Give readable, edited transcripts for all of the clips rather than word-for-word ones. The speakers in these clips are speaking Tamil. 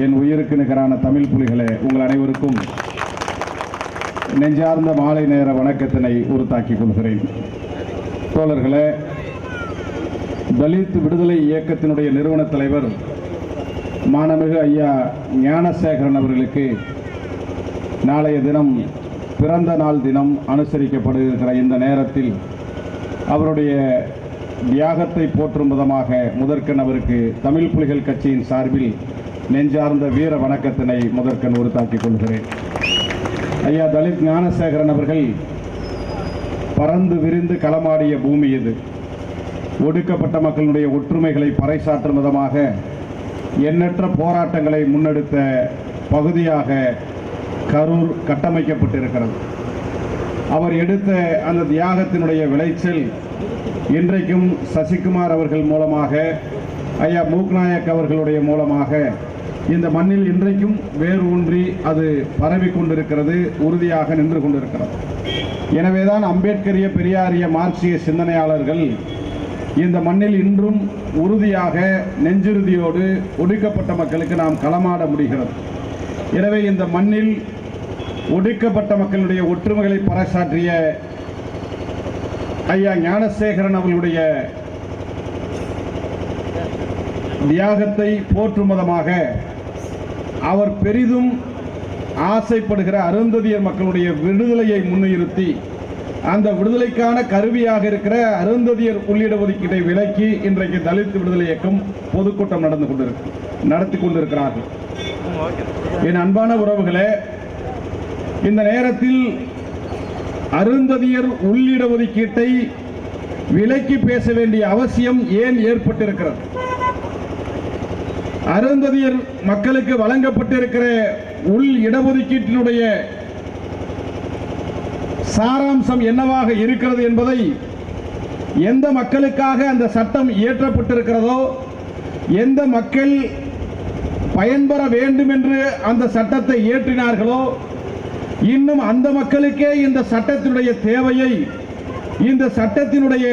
என் உயிருக்கு நிகரான தமிழ் புலிகளே, உங்கள் அனைவருக்கும் நெஞ்சார்ந்த மாலை நேர வணக்கத்தினை உறுத்தாக்கிக் கொள்கிறேன். தோழர்களே, தலித் விடுதலை இயக்கத்தினுடைய நிறுவன தலைவர் மாண்புமிகு ஐயா ஞானசேகரன் அவர்களுக்கு நாளைய தினம் பிறந்த நாள் தினம் அனுசரிக்கப்படுகிற இந்த நேரத்தில் அவருடைய தியாகத்தை போற்றும் விதமாக முதற்கண் அவருக்கு தமிழ் புலிகள் கட்சியின் சார்பில் நெஞ்சார்ந்த வீர வணக்கத்தினை முதற்கண் உறுத்தாக்கிக் கொள்கிறேன். ஐயா தலித் ஞானசேகரன் அவர்கள் பறந்து விரிந்து களமாடிய பூமி இது. ஒடுக்கப்பட்ட மக்களுடைய ஒற்றுமைகளை பறைசாற்றும் விதமாக எண்ணற்ற போராட்டங்களை முன்னெடுத்த பகுதியாக கரூர் கட்டமைக்கப்பட்டிருக்கிறது. அவர் எடுத்த அந்த தியாகத்தினுடைய விளைச்சல் இன்றைக்கும் சசிகுமார் அவர்கள் மூலமாக, ஐயா மூக்நாயக் அவர்களுடைய மூலமாக இந்த மண்ணில் இன்றைக்கும் வேர் ஊன்றி அது பரவி கொண்டிருக்கிறது, உறுதியாக நின்று கொண்டிருக்கிறது. எனவேதான் அம்பேத்கரிய பெரியாரிய மார்க்சிய சிந்தனையாளர்கள் இந்த மண்ணில் இன்றும் உறுதியாக நெஞ்சுறுதியோடு ஒடுக்கப்பட்ட மக்களுக்கு நாம் களமாட முடிகிறது. எனவே இந்த மண்ணில் ஒடுக்கப்பட்ட மக்களுடைய ஒற்றுமைகளை பறைசாற்றிய ஐயா ஞானசேகரன் அவர்களுடைய தியாகத்தை போற்றும் விதமாக அவர் பெரிதும் ஆசைப்படுகிற அருந்ததியர் மக்களுடைய விடுதலையை முன்னிறுத்தி அந்த விடுதலைக்கான கருவியாக இருக்கிற அருந்ததியர் உள்ளிட ஒதுக்கீட்டை விலக்கி இன்றைக்கு தலித் விடுதலை இயக்கம் பொதுக்கூட்டம் நடத்தி கொண்டிருக்கிறார்கள். என் அன்பான உறவுகளே, இந்த நேரத்தில் அருந்ததியர் உள்ளிட ஒதுக்கீட்டை விலக்கி பேச வேண்டிய அவசியம் ஏன் ஏற்பட்டிருக்கிறது? அருந்ததியர் மக்களுக்கு வழங்கப்பட்டிருக்கிற உள் இடஒதுக்கீட்டினுடைய சாராம்சம் என்னவாக இருக்கிறது என்பதை, எந்த மக்களுக்காக அந்த சட்டம் இயற்றப்பட்டிருக்கிறதோ, எந்த மக்கள் பயன்பெற வேண்டும் என்று அந்த சட்டத்தை இயற்றினார்களோ, இன்னும் அந்த மக்களுக்கே இந்த சட்டத்தினுடைய தேவையை, இந்த சட்டத்தினுடைய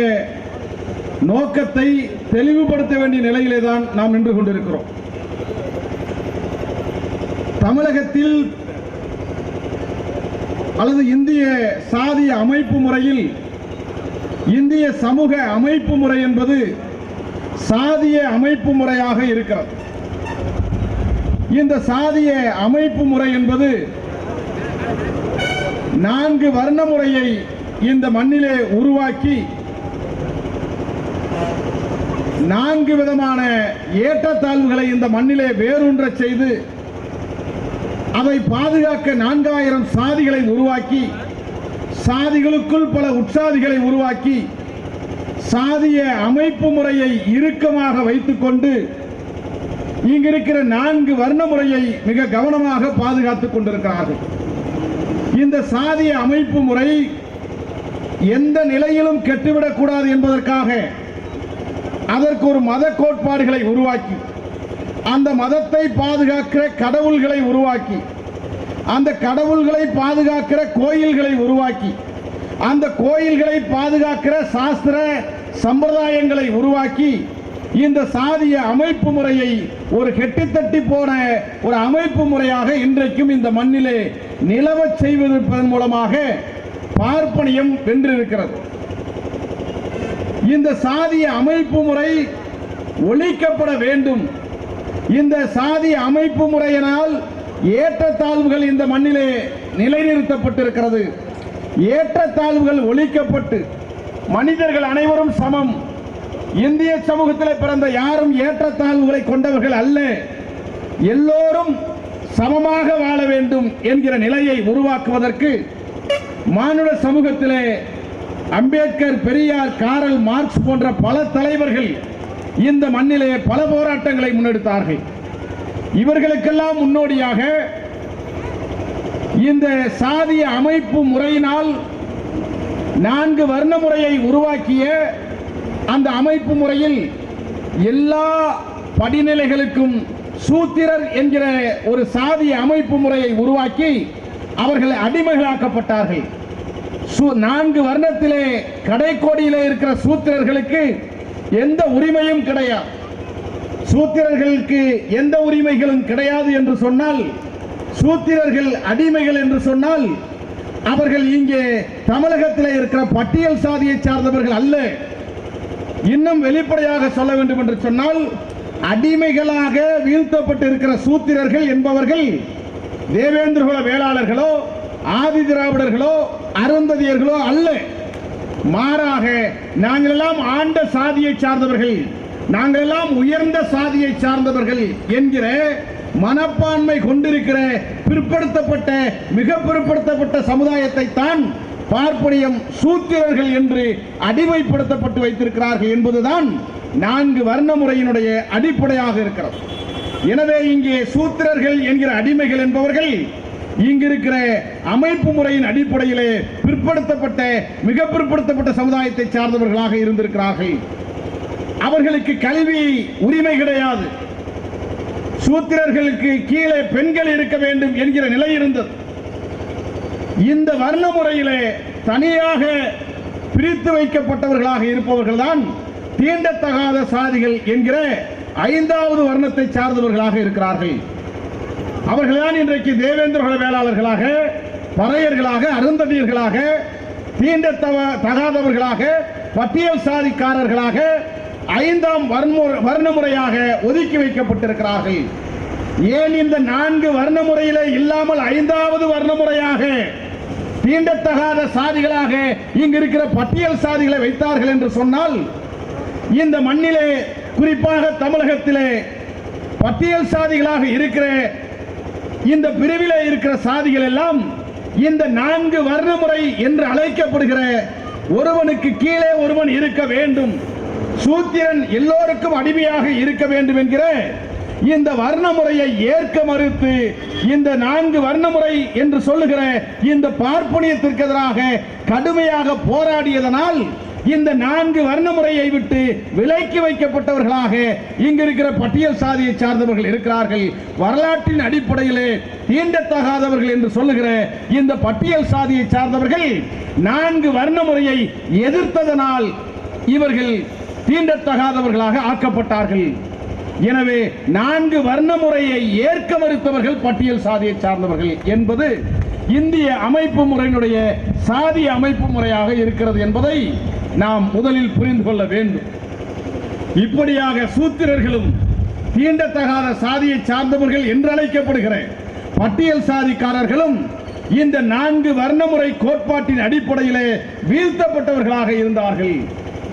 நோக்கத்தை தெளிவுபடுத்த வேண்டிய நிலையிலே தான் நாம் நின்று கொண்டிருக்கிறோம். தமிழகத்தில் அல்லது இந்திய சாதிய அமைப்பு முறையில், இந்திய சமூக அமைப்பு முறை என்பது சாதிய அமைப்பு முறையாக இருக்கிறது. இந்த சாதிய அமைப்பு முறை என்பது 4 வர்ண முறையை இந்த மண்ணிலே உருவாக்கி 4 விதமான ஏற்றத்தாழ்வுகளை இந்த மண்ணிலே வேரூன்ற செய்து அதை பாதுகாக்க 4000 சாதிகளை உருவாக்கி, சாதிகளுக்குள் பல உட்சாதிகளை உருவாக்கி, சாதிய அமைப்பு முறையை இறுக்கமாக வைத்துக் கொண்டு இங்கிருக்கிற 4 வர்ண முறையை மிக கவனமாக பாதுகாத்துக் கொண்டிருக்கிறார்கள். இந்த சாதிய அமைப்பு முறை எந்த நிலையிலும் கெட்டுவிடக்கூடாது என்பதற்காக அதற்கு ஒரு மத கோட்பாடுகளை உருவாக்கி, அந்த மதத்தை பாதுகாக்கிற கடவுள்களை உருவாக்கி, அந்த கடவுள்களை பாதுகாக்கிற கோயில்களை உருவாக்கி, அந்த கோயில்களை பாதுகாக்கிற சாஸ்திர சம்பிரதாயங்களை உருவாக்கி, இந்த சாதிய அமைப்பு முறையை ஒரு கெட்டித்தட்டி போன ஒரு அமைப்பு முறையாக இன்றைக்கும் இந்த மண்ணிலே நிலவச் செய்வதன் மூலமாக பார்ப்பனியம் வென்றிருக்கிறது. இந்த சாதிய அமைப்பு முறை ஒழிக்கப்பட வேண்டும். இந்த சாதிய அமைப்பு முறையினால் ஏற்றத்தாழ்வுகள் இந்த மண்ணிலே நிலைநிறுத்தப்பட்டிருக்கிறது. ஏற்றத்தாழ்வுகள் ஒழிக்கப்பட்டு மனிதர்கள் அனைவரும் சமம். இந்திய சமூகத்தில் பிறந்த யாரும் ஏற்றத்தாழ்வுகளை கொண்டவர்கள் அல்ல, எல்லோரும் சமமாக வாழ வேண்டும் என்கிற நிலையை உருவாக்குவதற்கு மானுட சமூகத்திலே அம்பேத்கர், பெரியார், காரல் மார்க்ஸ் போன்ற பல தலைவர்கள் இந்த மண்ணிலே பல போராட்டங்களை முன்னெடுத்தார்கள். இவர்களுக்கெல்லாம் முன்னோடியாக இந்த சாதிய அமைப்பு முறையினால் 4 வர்ண முறையை உருவாக்கிய அந்த அமைப்பு முறையில் எல்லா படிநிலைகளுக்கும் சூத்திரர் என்கிற ஒரு சாதிய அமைப்பு முறையை உருவாக்கி அவர்கள் அடிமைகளாக்கப்பட்டார்கள். 4 வர்ணத்திலே கடைக்கோடியிலே இருக்கிற சூத்திரர்களுக்கு எந்த உரிமையும் கிடையாது. சூத்திரர்களுக்கு எந்த உரிமைகளும் கிடையாது என்று சொன்னால், சூத்திரர்கள் அடிமைகள் என்று சொன்னால், அவர்கள் இங்கே தமிழகத்தில் இருக்கிற பட்டியல் சாதியை சார்ந்தவர்கள் அல்ல. இன்னும் வெளிப்படையாக சொல்ல வேண்டும் என்று சொன்னால், அடிமைகளாக வீழ்த்தப்பட்டிருக்கிற சூத்திரர்கள் என்பவர்கள் தேவேந்திரகுல வேளாளர்களோ ஆதி திராவிடர்களோ அருந்ததியர்களோ அல்ல. மாறாக நாங்கள் எல்லாம் ஆண்ட சாதியை சார்ந்தவர்கள், நாங்கள் எல்லாம் உயர்ந்த சாதியை சார்ந்தவர்கள் என்கிற மனப்பான்மை கொண்டிருக்கிற பிற்படுத்தப்பட்ட மிக பிற்படுத்தப்பட்ட சமுதாயத்தை தான் பார்ப்பனியம் சூத்திரர்கள் என்று அடிமைப்படுத்தப்பட்டு வைத்திருக்கிறார்கள் என்பதுதான் 4 வர்ண முறையினுடைய அடிப்படையாக இருக்கிறது. எனவே இங்கே சூத்திரர்கள் என்கிற அடிமைகள் என்பவர்கள் இங்கிருக்கிற அமைப்பு முறையின் அடிப்படையிலே பிற்படுத்தப்பட்ட மிக பிற்படுத்தப்பட்ட சமுதாயத்தை சார்ந்தவர்களாக இருந்திருக்கிறார்கள். அவர்களுக்கு கல்வி உரிமை கிடையாது. சூத்திரர்களுக்கு கீழே பெண்கள் இருக்க வேண்டும் என்கிற நிலை இருந்தது. இந்த வர்ண முறையிலே தனியாக பிரித்து வைக்கப்பட்டவர்களாக இருப்பவர்கள் தான் தீண்டத்தகாத சாதிகள் என்கிற 5வது வர்ணத்தை சார்ந்தவர்களாக இருக்கிறார்கள். அவர்கள்தான் இன்றைக்கு தேவேந்திரகுல வேளாளர்களாக, பறையர்களாக, அருந்ததியர்களாக, தீண்டத்தகாதவர்களாக, பட்டியல் சாதிக்காரர்களாக 5ஆம் வர்ண முறையாக ஒதுக்கி வைக்கப்பட்டிருக்கிறார்கள். ஏன் இந்த 4 வர்ண முறையிலே இல்லாமல் 5வது வர்ண முறையாக தீண்டத்தகாத சாதிகளாக இங்கு இருக்கிற பட்டியல் சாதிகளை வைத்தார்கள் என்று சொன்னால், இந்த மண்ணிலே குறிப்பாக தமிழகத்திலே பட்டியல் சாதிகளாக இருக்கிற இந்த பிரிவிலே இருக்கிற சாதிகள் எல்லாம் இந்த 4 வர்ண முறை என்று அழைக்கப்படுகிற ஒருவனுக்கு கீழே ஒருவன் இருக்க வேண்டும், சூத்திரன் எல்லோருக்கும் அடிமையாக இருக்க வேண்டும் என்கிற இந்த வர்ண முறையை ஏற்க மறுத்து இந்த 4 வர்ண முறை என்று சொல்லுகிற இந்த பார்ப்பனியத்திற்கு எதிராக கடுமையாக போராடியதனால் இந்த 4 வர்ண முறையை விட்டு விலக்கி வைக்கப்பட்டவர்களாக இங்கு இருக்கிற பட்டியல் சாதியை சார்ந்தவர்கள் இருக்கிறார்கள். வரலாற்றின் அடிப்படையிலே தீண்டத்தகாதவர்கள் என்று சொல்லுகிற இந்த பட்டியல் சாதியை சார்ந்தவர்கள் 4 வர்ண முறையை எதிர்த்ததனால் இவர்கள் தீண்டத்தகாதவர்களாக ஆக்கப்பட்டார்கள். எனவே 4 வர்ண முறையை ஏற்க மறுத்தவர்கள் பட்டியல் சாதியை சார்ந்தவர்கள் என்பது இந்திய அமைப்பு முறையினுடைய சாதி அமைப்பு முறையாக இருக்கிறது என்பதை நாம் முதலில் புரிந்து கொள்ள வேண்டும். இப்படியாக சூத்திரர்களும் தீண்டத்தகாத சாதியை சார்ந்தவர்கள் என்று அழைக்கப்படுகிற பட்டியல் சாதிக்காரர்களும் இந்த 4 வர்ணமுறை கோட்பாட்டின் அடிப்படையிலே வீழ்த்தப்பட்டவர்களாக இருந்தார்கள்,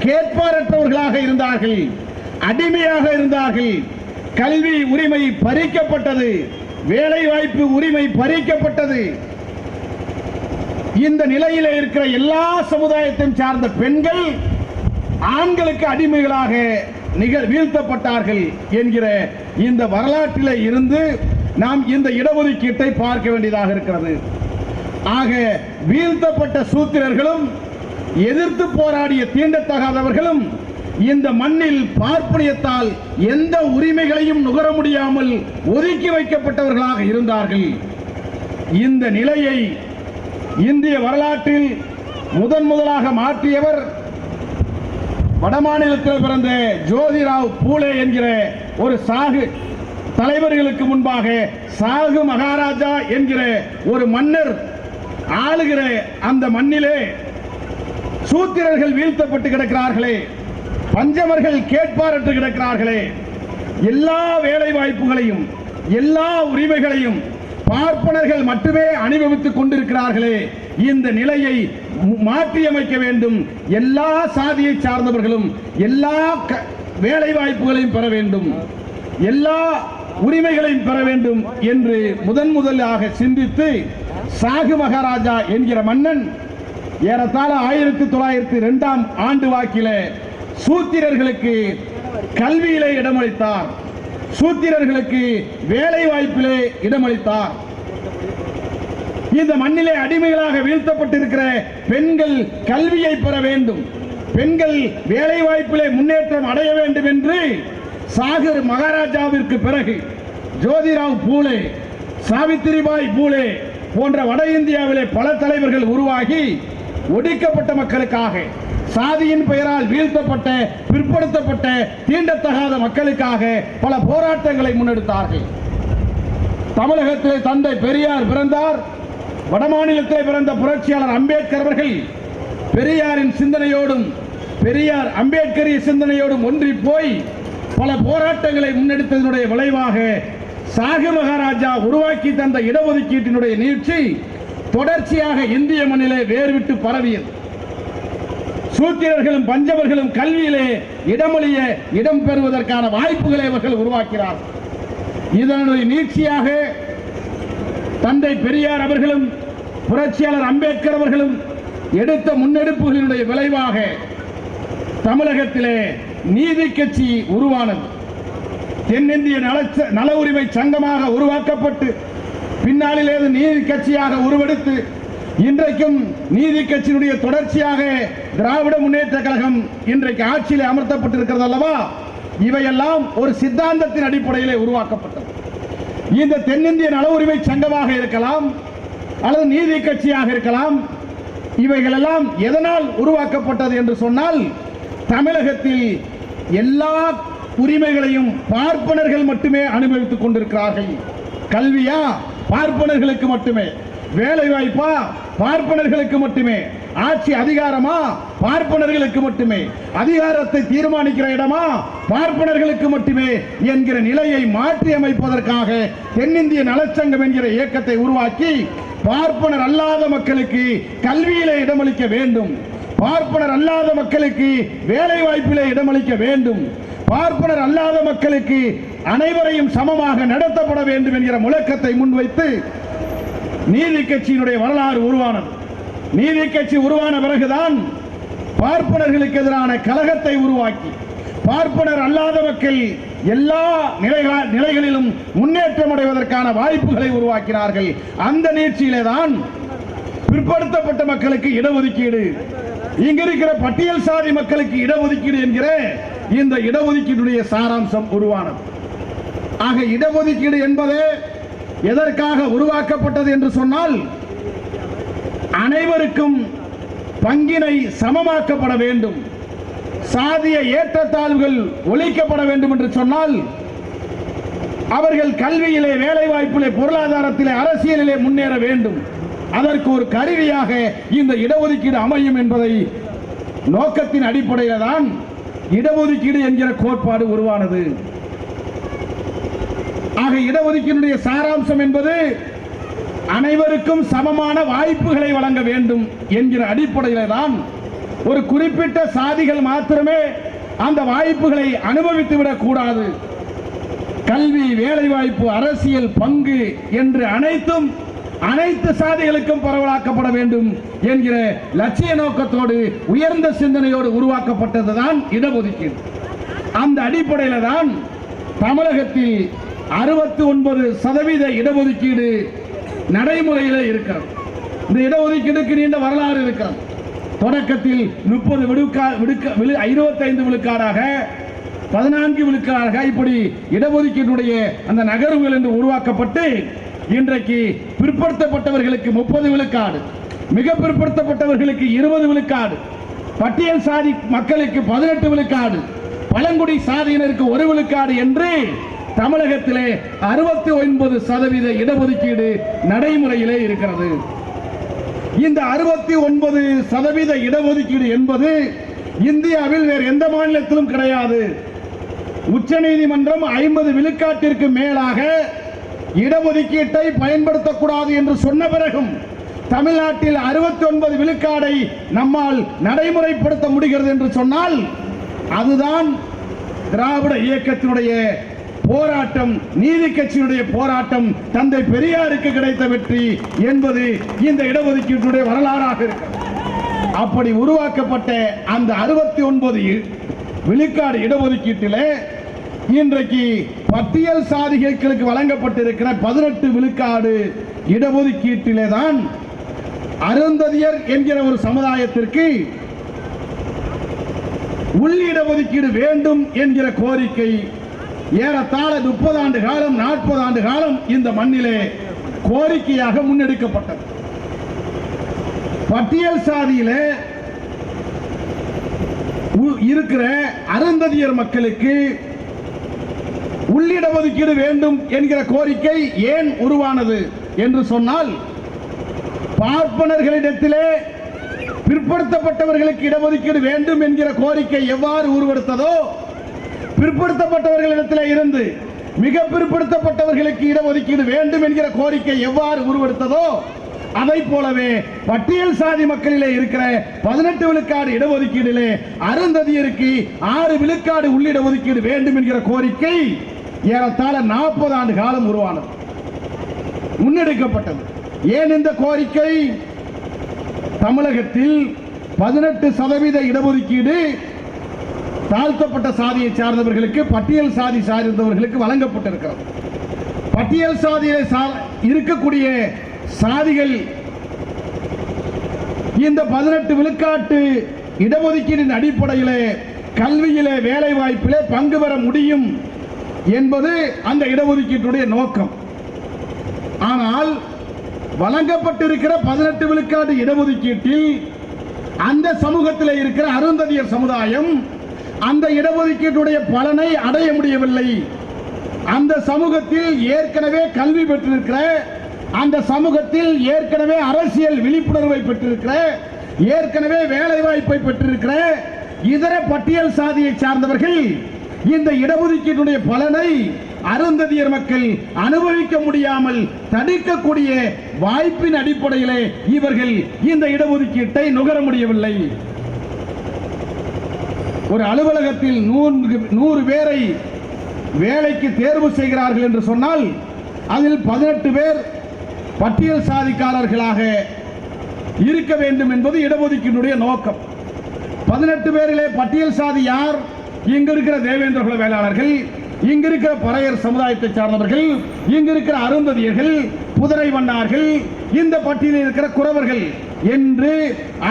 கேட்பாரற்றவர்களாக இருந்தார்கள், அடிமையாக இருந்தார்கள். கல்வி உரிமை பறிக்கப்பட்டது, வேலை வாய்ப்பு உரிமை பறிக்கப்பட்டது. இந்த நிலையிலே இருக்கிற எல்லா சமுதாயத்தையும் சார்ந்த பெண்கள் ஆண்களுக்கு அடிமைகளாக வீழ்த்தப்பட்டார்கள் என்கிற இந்த வரலாற்றிலே இருந்து நாம் இந்த இடஒதுக்கீட்டை பார்க்க வேண்டியதாக இருக்கிறது. ஆக வீழ்த்தப்பட்ட சூத்திரர்களும் எதிர்த்து போராடிய தீண்டத்தகாதவர்களும் இந்த மண்ணில் பார்ப்பனியத்தால் எந்த உரிமைகளையும் நுகர முடியாமல் ஒதுக்கி வைக்கப்பட்டவர்களாக இருந்தார்கள். இந்த நிலையை இந்திய வரலாற்றில் முதலாக மாற்றியவர் வடமாநிலத்தில் பிறந்த ஜோதிராவ் பூலே என்கிற ஒரு சாகு தலைவர்களுக்கு முன்பாக சாகு மகாராஜா என்கிற ஒரு மன்னர் ஆளுகிற அந்த மண்ணிலே சூத்திரர்கள் வீழ்த்தப்பட்டு கிடக்கிறார்களே, பஞ்சமர்கள் கேட்பாரற்று கிடக்கிறார்களே, எல்லா வேலை வாய்ப்புகளையும் எல்லா உரிமைகளையும் பார்ப்பனர்கள் மட்டுமே அனுபவித்துக் கொண்டிருக்கிறார்களே, இந்த நிலையை மாற்றியமைக்க வேண்டும். எல்லா சாதியை சார்ந்தவர்களும் எல்லா வேலை வாய்ப்புகளையும் பெற வேண்டும், எல்லா உரிமைகளையும் பெற வேண்டும் என்று முதலாக சிந்தித்து சாகு மகாராஜா என்கிற மன்னன் ஏறத்தாழ 1902ஆம் ஆண்டு வாக்கிலே சூத்திரர்களுக்கு கல்வியிலே இடமளித்தார், சூத்திரர்களுக்கு வேலை வாய்ப்பிலே இடமளித்தார். இந்த மண்ணிலே அடிமைகளாக வீழ்த்தப்பட்டிருக்கிற பெண்கள் கல்வியை பெற வேண்டும், பெண்கள் வேலை வாய்ப்பிலே முன்னேற்றம் அடைய வேண்டும் என்று சாகர் மகாராஜாவிற்கு பிறகு ஜோதிராவ் பூலே, சாவித்திரிபாய் பூலே போன்ற வட இந்தியாவிலே பல தலைவர்கள் உருவாகி ஒடுக்கப்பட்ட மக்களுக்காக, சாதியின் பெயரால் வீழ்த்தப்பட்ட பிற்படுத்தப்பட்ட தீண்டத்தகாத மக்களுக்காக பல போராட்டங்களை முன்னெடுத்தார்கள். தமிழகத்திலே தந்தை பெரியார் பிறந்தார். வடமாநிலத்திலே பிறந்த புரட்சியாளர் அம்பேத்கர் அவர்கள் பெரியாரின் சிந்தனையோடும் பெரியார் அம்பேத்கரிய சிந்தனையோடும் ஒன்றி போய் பல போராட்டங்களை முன்னெடுத்ததனுடைய விளைவாக சாகு மகாராஜா உருவாக்கி தந்த இடஒதுக்கீட்டினுடைய நீட்சி தொடர்ச்சியாக இந்திய மண்ணிலே வேர்விட்டு பரவியது. சூத்திரர்களும் பஞ்சவர்களும் கல்வியிலே இடமொழிய இடம் பெறுவதற்கான வாய்ப்புகளை அவர்கள் உருவாக்கிறார். இதனுடைய நீட்சியாக தந்தை பெரியார் அவர்களும் புரட்சியாளர் அம்பேத்கர் அவர்களும் எடுத்த முன்னெடுப்புகளினுடைய விளைவாக தமிழகத்திலே நீதி கட்சி உருவானது. தென்னிந்திய நல உரிமை சங்கமாக உருவாக்கப்பட்டு பின்னாளிலே நீதி கட்சியாக உருவெடுத்து இன்றைக்கும் நீதி கட்சியினுடைய தொடர்ச்சியாக திராவிட முன்னேற்ற கழகம் இன்றைக்கு ஆட்சியில் அமர்த்தப்பட்டிருக்கிறது அல்லவா. இவையெல்லாம் ஒரு சித்தாந்தத்தின் அடிப்படையில் உருவாக்கப்பட்டது. இந்த தென்னிந்திய நல உரிமை சங்கமாக இருக்கலாம் அல்லது நீதி கட்சியாக இருக்கலாம். இவைகளெல்லாம் எதனால் உருவாக்கப்பட்டது என்று சொன்னால், தமிழகத்தில் எல்லா உரிமைகளையும் பார்ப்பனர்கள் மட்டுமே அனுபவித்துக் கொண்டிருக்கிறார்கள். கல்வியா பார்ப்பனர்களுக்கு மட்டுமே, வேலை வாய்ப்பா பார்ப்பனர்களுக்கு மட்டுமே, ஆட்சி அதிகாரமா பார்ப்பனர்களுக்கு மட்டுமே, அதிகாரத்தை தீர்மானிக்கிற இடமா பார்ப்பனர்களுக்கு மட்டுமே என்கிற நிலையை மாற்றி அமைப்பதற்காக தென்னிந்திய நலச்சங்கம் என்கிற இயக்கத்தை உருவாக்கி பார்ப்பனர் அல்லாத மக்களுக்கு கல்வியிலே இடமளிக்க வேண்டும், பார்ப்பனர் அல்லாத மக்களுக்கு வேலை வாய்ப்பிலே இடமளிக்க வேண்டும், பார்ப்பனர் அல்லாத மக்களுக்கு அனைவரையும் சமமாக நடத்தப்பட வேண்டும் என்கிற முழக்கத்தை முன்வைத்து நீதி கட்சியினுடைய வரலாறு உருவானது. நீதி கட்சி உருவான பிறகுதான் பார்ப்பனர்களுக்கு எதிரான கலகத்தை உருவாக்கி பார்ப்பனர் அல்லாத மக்கள் எல்லா நிலைகளிலும் முன்னேற்றம் அடைவதற்கான வாய்ப்புகளை உருவாக்கினார்கள். அந்த நீட்சியிலே தான் பிற்படுத்தப்பட்ட மக்களுக்கு இடஒதுக்கீடு, இங்க இருக்கிற பட்டியல் சாதி மக்களுக்கு இடஒதுக்கீடு என்கிற இந்த இடஒதுக்கீடுடைய சாராம்சம் உருவானது. ஆக இடஒதுக்கீடு என்பது எதற்காக உருவாக்கப்பட்டது என்று சொன்னால், அனைவருக்கும் பங்கினை சமமாக்கப்பட வேண்டும், சாதிய ஏற்றத்தாழ்வுகள் ஒழிக்கப்பட வேண்டும் என்று சொன்னால், அவர்கள் கல்வியிலே, வேலை வாய்ப்பிலே, பொருளாதாரத்திலே, அரசியலிலே முன்னேற வேண்டும். அதற்கு ஒரு கருவியாக இந்த இடஒதுக்கீடு அமையும் என்பதை நோக்கத்தின் அடிப்படையில் தான் இடஒதுக்கீடு என்கிற கோட்பாடு உருவானது. ஆக இடஒதுக்கீடுடைய சாராம்சம் என்பது அனைவருக்கும் சமமான வாய்ப்புகளை வழங்க வேண்டும் என்கிற அடிப்படையில் தான் ஒரு குறிப்பிட்ட சாதிகள் மாத்திரமே அந்த வாய்ப்புகளை அனுபவித்துவிடக் கூடாது, கல்வி, வேலை வாய்ப்பு, அரசியல், பங்கு என்று அனைத்தும் அனைத்து சாதிகளுக்கும் பரவலாக்கப்பட வேண்டும் என்கிற லட்சிய நோக்கத்தோடு உயர்ந்த சிந்தனையோடு உருவாக்கப்பட்டதுதான் இடஒதுக்கீடு. அந்த அடிப்படையில் தான் தமிழகத்தில் 69% இடஒதுக்கீடு நடைமுறையில் இருக்கிறது. இந்த இடஒதுக்கீடுக்கு நீண்ட வரலாறு இருக்கிறது. தொடக்கத்தில் 25 விழுக்காடாக 14 விழுக்காடாக இப்படி இடஒதுக்கீட்டுடைய அந்த நகர்வுகள் என்று உருவாக்கப்பட்டு இன்றைக்கு பிற்படுத்தப்பட்டவர்களுக்கு 30 விழுக்காடு, மிக பிற்படுத்தப்பட்டவர்களுக்கு 20 விழுக்காடு, பட்டியல் சாதி மக்களுக்கு 18 விழுக்காடு, பழங்குடி சாதியினருக்கு 1 விழுக்காடு என்று தமிழகத்திலே 69% இடஒதுக்கீடு நடைமுறையிலே இருக்கிறது. இந்த 69% இடஒதுக்கீடு என்பது இந்தியாவில் வேறு எந்த மாநிலத்திலும் கிடையாது. உச்சநீதிமன்றம் 50 விழுக்காட்டிற்கு மேலாக இடஒதுக்கீட்டை பயன்படுத்தக்கூடாது என்று சொன்ன பிறகும் தமிழ்நாட்டில் 69 விழுக்காடை நம்மால் நடைமுறைப்படுத்த முடிகிறது என்று சொன்னால், அதுதான் திராவிட இயக்கத்தினுடைய போராட்டம், நீதி கட்சியினுடைய போராட்டம், தந்தை பெரியாருக்கு கிடைத்த வெற்றி என்பது இந்த இடஒதுக்கீட்டுடைய வரலாறாக இருக்கிறது. அப்படி உருவாக்கப்பட்ட அந்த 69 விழுக்காடு இடஒதுக்கீட்டிலே இன்றைக்கு பட்டியல் சாதிகளுக்கு வழங்கப்பட்டிருக்கிற 18 விழுக்காடு இடஒதுக்கீட்டிலே தான் அருந்ததியர் என்கிற ஒரு சமுதாயத்திற்கு உள்ளிடஒதுக்கீடு வேண்டும் என்கிற கோரிக்கை ஏறத்தாழ 30 ஆண்டு காலம் 40 ஆண்டு காலம் இந்த மண்ணிலே கோரிக்கையாக முன்னெடுக்கப்பட்டது. பட்டியல் சாதியிலே இருக்கிற அருந்ததியர் மக்களுக்கு உள்ளிடஒதுக்கீடு வேண்டும் என்கிற கோரிக்கை ஏன் உருவானது என்று சொன்னால், பார்ப்பனர்களிடத்திலே பிற்படுத்தப்பட்டவர்களுக்கு இடஒதுக்கீடு வேண்டும் என்கிற கோரிக்கை எவ்வாறு உருவெடுத்ததோ, பிற்படுத்தப்பட்டவர்களிடத்திலே இருந்து மிக பிற்படுத்தப்பட்டவர்களுக்கு இடஒதுக்கீடு வேண்டும் என்கிற கோரிக்கை எவ்வாறு உருவெடுத்ததோ, அதை போலவே பட்டியல் சாதி மக்களிலே இருக்கிற 18 விழுக்காடு இடஒதுக்கீடிலே அருந்ததியருக்கு 6 விழுக்காடு உள்ளிட ஒதுக்கீடு வேண்டும் என்கிற கோரிக்கை ஏறத்தாழ 40 ஆண்டு காலம் உருவானது, முன்னெடுக்கப்பட்டது. ஏன் இந்த கோரிக்கை? தமிழகத்தில் 18% இடஒதுக்கீடு தாழ்த்தப்பட்ட சாதியை சார்ந்தவர்களுக்கு, பட்டியல் சாதி சார்ந்தவர்களுக்கு வழங்கப்பட்டிருக்கிறது. பட்டியல் சாதியில் இருக்கக்கூடிய சாதிகள் இந்த 18 விழுக்காட்டு இடஒதுக்கீடின் அடிப்படையிலே கல்வியிலே, வேலை வாய்ப்பிலே பங்கு பெற முடியும் என்பது அந்த இடஒதுக்கீட்டுடைய நோக்கம். ஆனால் வழங்கப்பட்டிருக்கிற 18 விழுக்காடு இடஒதுக்கீட்டில் அந்த சமூகத்தில் இருக்கிற அருந்ததியர் சமுதாயம் அந்த இடஒதுக்கீட்டுடைய பலனை அடைய முடியவில்லை. அந்த சமூகத்தில் ஏற்கனவே கல்வி பெற்றிருக்கிற, அந்த சமூகத்தில் ஏற்கனவே அரசியல் விழிப்புணர்வை பெற்றிருக்கிற, ஏற்கனவே வேலை வாய்ப்பை பெற்றிருக்கிற இதர பட்டியல் சாதியை சார்ந்தவர்கள் இந்த இடஒதுக்கீட்டுடைய பலனை அருந்ததியர் மக்கள் அனுபவிக்க முடியாமல் தடுக்கக்கூடிய வாய்ப்பின் அடிப்படையிலே இவர்கள் இந்த இடஒதுக்கீட்டை நுகர முடியவில்லை. ஒரு அலுவலகத்தில் 100 பேரை வேலைக்கு தேர்வு செய்கிறார்கள் என்று சொன்னால் அதில் 18 பேர் பட்டியல் சாதிக்காரர்களாக இருக்க வேண்டும் என்பது இடஒதுக்கீட்டுடைய நோக்கம். 18 பேரிலே பட்டியல் சாதி யார்? இங்க இருக்கிற தேவேந்திர குல வேளாளர்கள், இங்க இருக்கிற பறையர் சமுதாயத்தை சார்ந்தவர்கள், இங்க இருக்கிற அருந்ததியர்கள், புதரை வண்ணார்கள், இந்த பட்டியலில் இருக்கிற குறவர்கள் என்று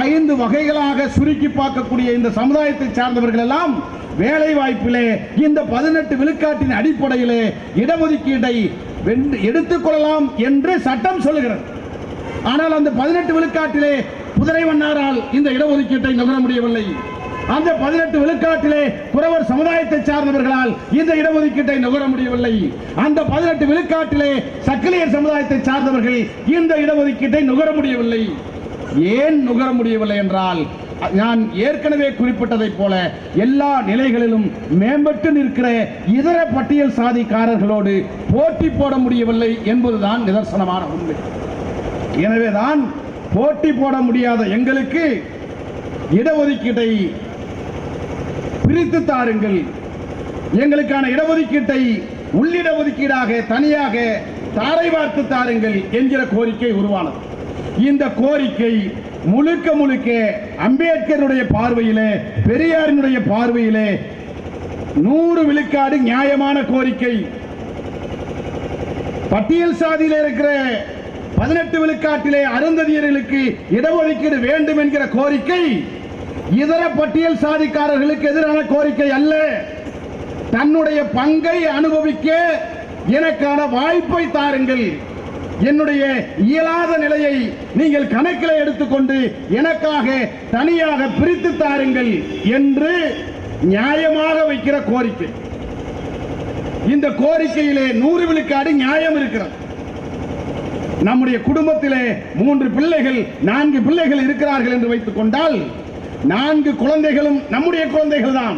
5 வகைகளாக சுருக்கி பார்க்கக்கூடிய இந்த சமுதாயத்தை சார்ந்தவர்கள் எல்லாம் வேலை வாய்ப்பிலே இந்த 18 விழுக்காட்டின் அடிப்படையிலே இடஒதுக்கீட்டை எடுத்துக்கொள்ளலாம் என்று சட்டம் சொல்லுகிறது. ஆனால் அந்த 18 விழுக்காட்டிலே புதரை வண்ணாரால் இந்த இடஒதுக்கீட்டை நுகர முடியவில்லை. அந்த 18 விழுக்காட்டிலே குறவர் சமுதாயத்தை சார்ந்தவர்களால் இந்த இடஒதுக்கீட்டை நுகர முடியவில்லை. அந்த 18 விழுக்காட்டிலே சக்கிலியர் சமுதாயத்தை சார்ந்தவர்கள் இந்த இடஒதுக்கீட்டை நுகர முடியவில்லை. ஏன் நுகர முடியவில்லை என்றால், நான் ஏற்கனவே குறிப்பிட்டதைப் போல எல்லா நிலைகளிலும் மேம்பட்டு நிற்கிற இதர பட்டியல் சாதிக்காரர்களோடு போட்டி போட முடியவில்லை என்பதுதான் நிதர்சனமான உண்மை. எனவேதான் போட்டி போட முடியாத எங்களுக்கு இடஒதுக்கீட்டை பிரித்து தாருங்கள், எங்களுக்கான இடஒதுக்கீட்டை உள்ளிட ஒதுக்கீடாக தனியாக தாரை வார்த்து தாருங்கள் என்கிற கோரிக்கை உருவானது. இந்த கோரிக்கை முழுக்க முழுக்க அம்பேத்கருடைய பார்வையிலே, பெரியாரினுடைய பார்வையிலே 100 விழுக்காடு நியாயமான கோரிக்கை. பட்டியல் சாதியில் இருக்கிற 18 விழுக்காட்டிலே அருந்ததியர்களுக்கு இடஒதுக்கீடு வேண்டும் என்கிற கோரிக்கை இதர பட்டியல் சாதிக்காரர்களுக்கு எதிரான கோரிக்கை அல்ல. தன்னுடைய பங்கை அனுபவிக்க எனக்கான வாய்ப்பை தாருங்கள், என்னுடைய இயலாத நிலையை நீங்கள் கணக்கில் எடுத்துக்கொண்டு எனக்காக தனியாக பிரித்து தாருங்கள் என்று நியாயமாக வைக்கிற கோரிக்கை. இந்த கோரிக்கையிலே 100 விழுக்காடு நியாயம் இருக்கிறது. நம்முடைய குடும்பத்திலே 3 பிள்ளைகள் 4 பிள்ளைகள் இருக்கிறார்கள் என்று வைத்துக் கொண்டால் 4 குழந்தைகளும் நம்முடைய குழந்தைகள் தான்,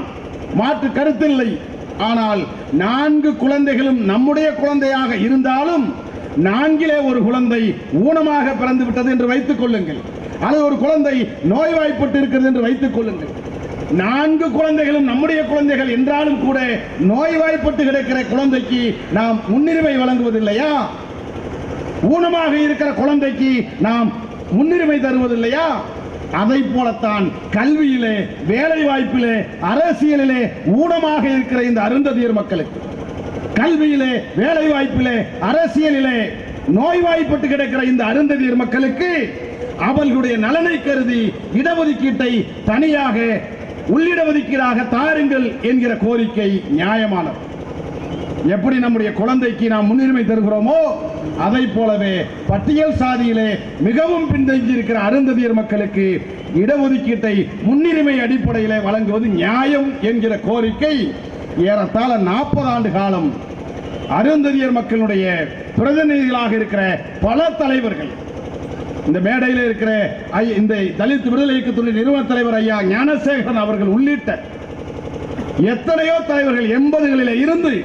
மாற்று கருத்தில்லை. ஆனால் 4 குழந்தைகளும் நம்முடைய குழந்தையாக இருந்தாலும் 4 ஒரு குழந்தை ஊனமாக பிறந்து விட்டது என்று வைத்துக் கொள்ளுங்கள், அது ஒரு குழந்தை நோய்வாய்ப்பட்டு இருக்கிறது என்று வைத்துக் கொள்ளுங்கள். 4 குழந்தைகளும் நம்முடைய குழந்தைகள் என்றாலும் கூட நோய்வாய்ப்பட்டு கிடக்கிற குழந்தைக்கு நாம் முன்னுரிமை வழங்குவதில்லையா? ஊனமாக இருக்கிற குழந்தைக்கு நாம் முன்னுரிமை தருவதில்லையா? அதை போலத்தான் கல்வியிலே, வேலை வாய்ப்பிலே, அரசியலிலே ஊனமாக இருக்கிற இந்த அருந்ததியர் மக்களுக்கு, கல்வியிலே, வேலை வாய்ப்பிலே, அரசியலிலே நோய்வாய்ப்பட்டு கிடக்கிற இந்த அருந்ததியர் மக்களுக்கு அவர்களுடைய நலனை கருதி இடஒதுக்கீட்டை தனியாக உள்ளிட ஒதுக்கீடாக தாருங்கள் என்கிற கோரிக்கை நியாயமானது. எப்படி நம்முடைய குழந்தைக்கு நாம் முன்னுரிமை தருகிறோமோ அதை போலவே பட்டியல் சாதியிலே மிகவும் பின்தங்கி இருக்கிற அருந்ததியர் மக்களுக்கு இடஒதுக்கீட்டை முன்னுரிமை அடிப்படையில் வழங்குவது நியாயம் என்கிற கோரிக்கை ஏறத்தாழ 40 ஆண்டு காலம் அருந்ததியர் மக்களுடைய பிரதிநிதிகளாக இருக்கிற பல தலைவர்கள், இந்த மேடையில் இருக்கிற இந்த தலித் விடுதலை இயக்கத்துடைய நிறுவன தலைவர் ஐயா ஞானசேகரன் அவர்கள் உள்ளிட்ட எத்தனையோ தலைவர்கள் 80களில் இருந்து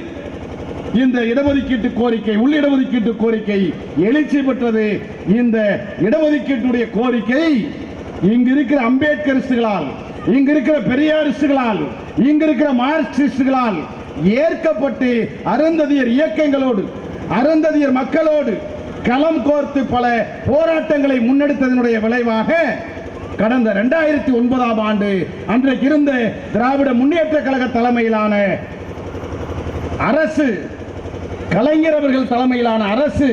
இந்த இடஒதுக்கீட்டு கோரிக்கை, உள்ளிடஒதுக்கீட்டு கோரிக்கை எழுச்சி பெற்றது. இந்த இடஒதுக்கீட்டுடைய கோரிக்கை இங்கு இருக்கிற அம்பேத்கரிஸ்டுகளால், இங்கு இருக்கிற பெரியாரிஸ்டுகளால், இங்கு இருக்கிற மார்க்சிஸ்டுகளால் ஏற்கப்பட்டு அருந்ததியர் இயக்கங்களோடு, அருந்ததியர் மக்களோடு களம் கோர்த்து பல போராட்டங்களை முன்னெடுத்ததனுடைய விளைவாக கடந்த 2009ஆம் ஆண்டு அன்றைக்கு இருந்த திராவிட முன்னேற்ற கழக தலைமையிலான அரசு, கலைஞர் அவர்கள் தலைமையிலான அரசு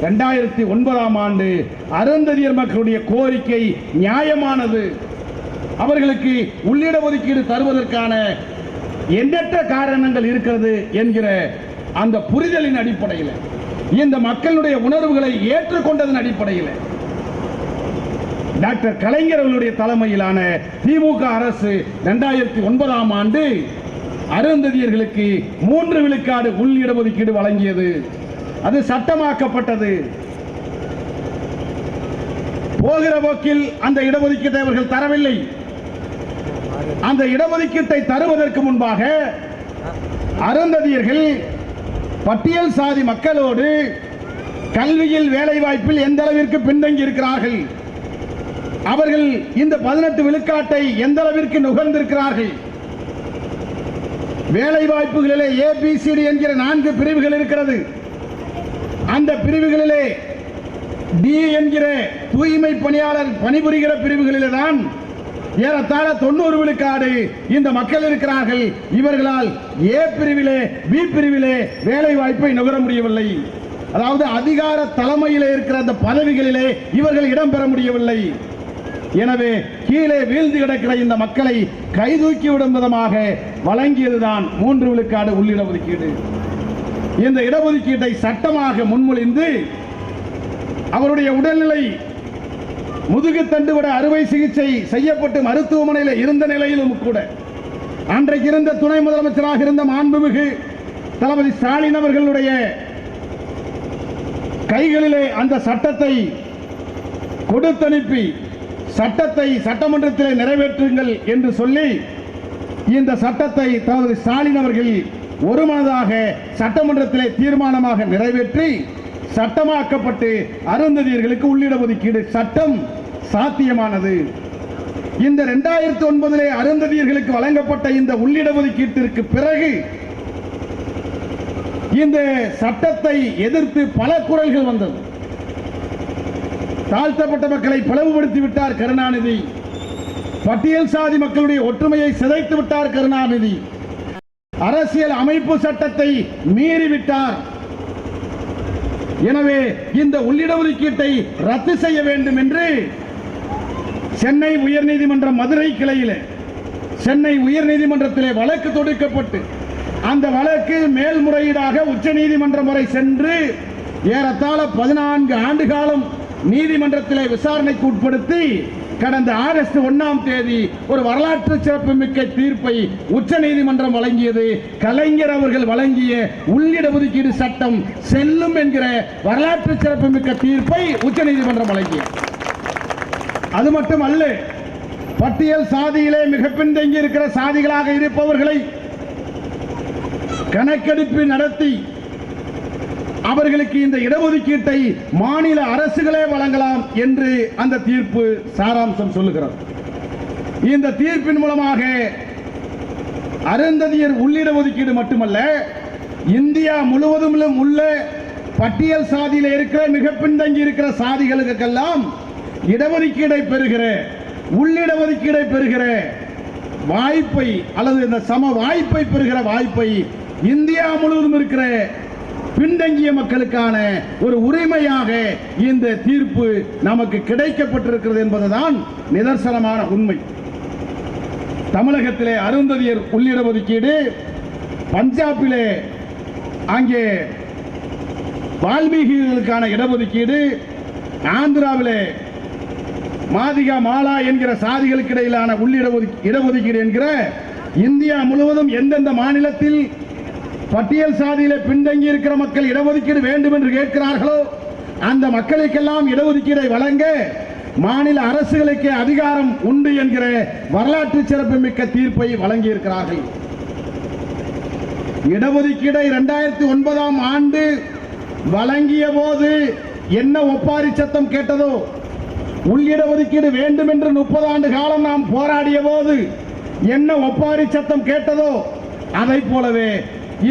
2009ஆம் ஆண்டு அருந்ததியர் மக்களுடைய கோரிக்கை நியாயமானது, அவர்களுக்கு உள்ளிட ஒதுக்கீடு தருவதற்கான எண்ணற்ற காரணங்கள் இருக்கிறது என்கிற அந்த புரிதலின் அடிப்படையில், இந்த மக்களுடைய உணர்வுகளை ஏற்றுக்கொண்டதன் அடிப்படையில் டாக்டர் கலைஞர் அவர்களுடைய தலைமையிலான திமுக அரசு 2009ஆம் ஆண்டு அருந்ததியர்களுக்கு 3 விழுக்காடு உள்ளிட ஒதுக்கீடு வழங்கியது. அது சட்டமாக்கப்பட்டது. போகிற போக்கில் அந்த இடஒதுக்கீட்டை அவர்கள் தரவில்லை. அந்த இடஒதுக்கீட்டை தருவதற்கு முன்பாக அருந்ததியர்கள் பட்டியல் சாதி மக்களோடு கல்வியில், வேலை வாய்ப்பில் எந்த அளவிற்கு பின்தங்கி இருக்கிறார்கள், அவர்கள் இந்த 18 விழுக்காட்டை எந்த அளவிற்கு நுகர்ந்திருக்கிறார்கள், வேலை வாய்ப்புகளிலே ABCD என்கிற 4 பிரிவுகள் இருக்கிறது. அந்த பிரிவுகளிலே D என்கிற தூய்மை பணியாளர் பணிபுரிகிற பிரிவுகளிலே தான் ஏறத்தாழ 90 விழுக்காடு இந்த மக்கள் இருக்கிறார்கள். இவர்களால் A பிரிவிலே, B பிரிவிலே வேலை வாய்ப்பை நுகர முடியவில்லை. அதாவது அதிகார தலைமையிலே இருக்கிற அந்த பதவிகளிலே இவர்கள் இடம்பெற முடியவில்லை. எனவே கீழே வீழ்ந்து கிடக்கிற இந்த மக்களை கைதூக்கி விடும் விதமாக வழங்கியதுதான் 3 விழுக்காடு உள்ளிட ஒதுக்கீடு. இந்த இடஒதுக்கீட்டை சட்டமாக முன்மொழிந்து அவருடைய உடல்நிலை முதுகு தண்டுவிட அறுவை சிகிச்சை செய்யப்பட்டு மருத்துவமனையில் இருந்த நிலையிலும் கூட அன்றைக்கு இருந்த துணை முதலமைச்சராக இருந்த மாண்புமிகு தளபதி ஸ்டாலின் அவர்களுடைய கைகளிலே அந்த சட்டத்தை கொடுத்தனுப்பி சட்டத்தை சட்டமன்றத்திலே நிறைவேற்றுங்கள் என்று சொல்லி இந்த சட்டத்தை தளபதி ஸ்டாலின் அவர்கள் ஒருமனதாக சட்டமன்றத்திலே தீர்மானமாக நிறைவேற்றி சட்டமாக்கப்பட்டு அருந்ததியர்களுக்கு உள்ளிட ஒதுக்கீடு சட்டம் சாத்தியமானது. இந்த 2009 அருந்ததியர்களுக்கு வழங்கப்பட்ட இந்த உள்ளிட ஒதுக்கீட்டிற்கு பிறகு இந்த சட்டத்தை எதிர்த்து பல குரல்கள் வந்தது. தாழ்த்தப்பட்ட மக்களை பிளவுபடுத்தி விட்டார் கருணாநிதி, பட்டியல் சாதி மக்களுடைய ஒற்றுமையை சிதைத்து விட்டார் கருணாநிதி, அரசியல் அமைப்பு சட்டத்தை மீறிவிட்டார். எனவே இந்த உள்ளிட ஒதுக்கீட்டை ரத்து செய்ய வேண்டும் என்று சென்னை உயர்நீதிமன்ற மதுரை கிளையிலே, சென்னை உயர்நீதிமன்றத்திலே வழக்கு தொடுக்கப்பட்டு அந்த வழக்கு மேல்முறையீடாக உச்சநீதிமன்றம் வரை சென்று ஏறத்தாழ 14 ஆண்டு காலம் நீதிமன்றத்திலே விசாரணைக்கு உட்படுத்தி கடந்த ஆகஸ்ட் 1ஆம் தேதி ஒரு வரலாற்று சிறப்புமிக்க தீர்ப்பை உச்சநீதிமன்றம் வழங்கியது. கலைஞர் அவர்கள் வழங்கிய உள்ளிட ஒதுக்கீடு சட்டம் செல்லும் என்கிற வரலாற்று சிறப்புமிக்க தீர்ப்பை உச்சநீதிமன்றம் வழங்கியது. அது மட்டுமல்ல, பட்டியல் சாதியிலே மிக பின்தங்கி இருக்கிற சாதிகளாக இருப்பவர்களை கணக்கெடுப்பு நடத்தி அவர்களுக்கு இந்த இடஒதுக்கீட்டை மாநில அரசுகளே வழங்கலாம் என்று அந்த தீர்ப்பு சாராம்சம் சொல்லுகிறது. இந்த தீர்ப்பின் மூலமாக அருந்ததியர் உள்ளிட ஒதுக்கீடு மட்டுமல்ல, இந்தியா முழுவதும் உள்ள பட்டியல் சாதியில் இருக்கிற மிக பின்தங்கி இருக்கிற சாதிகளுக்கெல்லாம் இடஒதுக்கீடை பெறுகிற, உள்ளிட ஒதுக்கீடை பெறுகிற வாய்ப்பை அல்லது இந்த சம வாய்ப்பை பெறுகிற வாய்ப்பை இந்தியா முழுவதும் இருக்கிற பின்தங்கிய மக்களுக்கான ஒரு உரிமையாக இந்த தீர்ப்பு நமக்கு கிடைக்கப்பட்டிருக்கிறது என்பதுதான் நிதர்சனமான உண்மை. தமிழகத்திலே அருந்ததியர் உள்ளிட ஒதுக்கீடு, பஞ்சாபிலே அங்கே வால்மீகிகளுக்கான இடஒதுக்கீடு, ஆந்திராவிலே மாதிகா மாலா என்கிற சாதிகளுக்கு இடையிலான இடஒதுக்கீடு என்கிற இந்தியா முழுவதும் எந்தெந்த மாநிலத்தில் பட்டியல் சாதியிலே பின்தங்கி இருக்கிற மக்கள் இடஒதுக்கீடு வேண்டும் என்று கேட்கிறார்களோ அந்த மக்களுக்கெல்லாம் இடஒதுக்கீடை வழங்க மாநில அரசுகளுக்கு அதிகாரம் உண்டு என்கிற வரலாற்று சிறப்புமிக்க தீர்ப்பை வழங்கி இருக்கிறார்கள். இடஒதுக்கீடை 2009ஆம் ஆண்டு வழங்கிய போது என்ன ஒப்பாரி சத்தம் கேட்டதோ, உள்ளிடஒதுக்கீடு வேண்டும் என்று 30 ஆண்டு காலம் நாம் போராடிய போது என்ன ஒப்பாரி சத்தம் கேட்டதோ அதை போலவே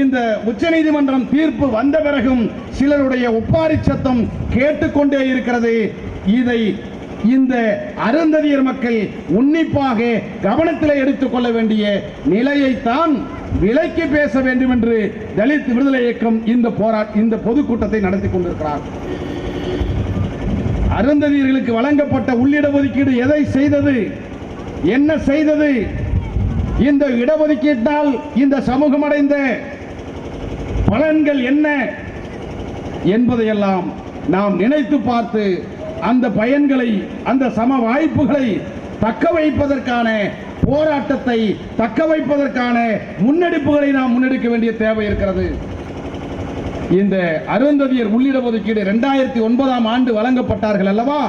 இந்த உச்சநீதிமன்றம் தீர்ப்பு வந்த பிறகும் சிலருடைய ஒப்பாரி சத்தம் கேட்டுக்கொண்டே இருக்கிறது. இதை இந்த அருந்ததியர் மக்கள் உன்னிப்பாக கவனத்தில் எடுத்துக் கொள்ள வேண்டிய நிலையைத்தான் விலக்கி பேச வேண்டும் என்று தலித் விடுதலை இயக்கம் இந்த பொதுக்கூட்டத்தை நடத்தி கொண்டிருக்கிறார். அருந்ததியர்களுக்கு வழங்கப்பட்ட உள்ளிடஒதுக்கீடு எதை செய்தது, என்ன செய்தது, இந்த இடஒதுக்கீட்டால் இந்த சமூகம் அடைந்த பலன்கள் என்ன என்பதையெல்லாம் நாம் நினைத்து பார்த்து அந்த பயன்களை, அந்த சம வாய்ப்புகளை தக்க வைப்பதற்கான போராட்டத்தை, தக்க வைப்பதற்கான முன்னெடுப்புகளை நாம் முன்னெடுக்க வேண்டிய தேவை இருக்கிறது. இந்த அருந்ததியர் உள்ளிடஒதுக்கீடு 2009ஆம் ஆண்டு வழங்கப்பட்டார்கள் அல்லவா?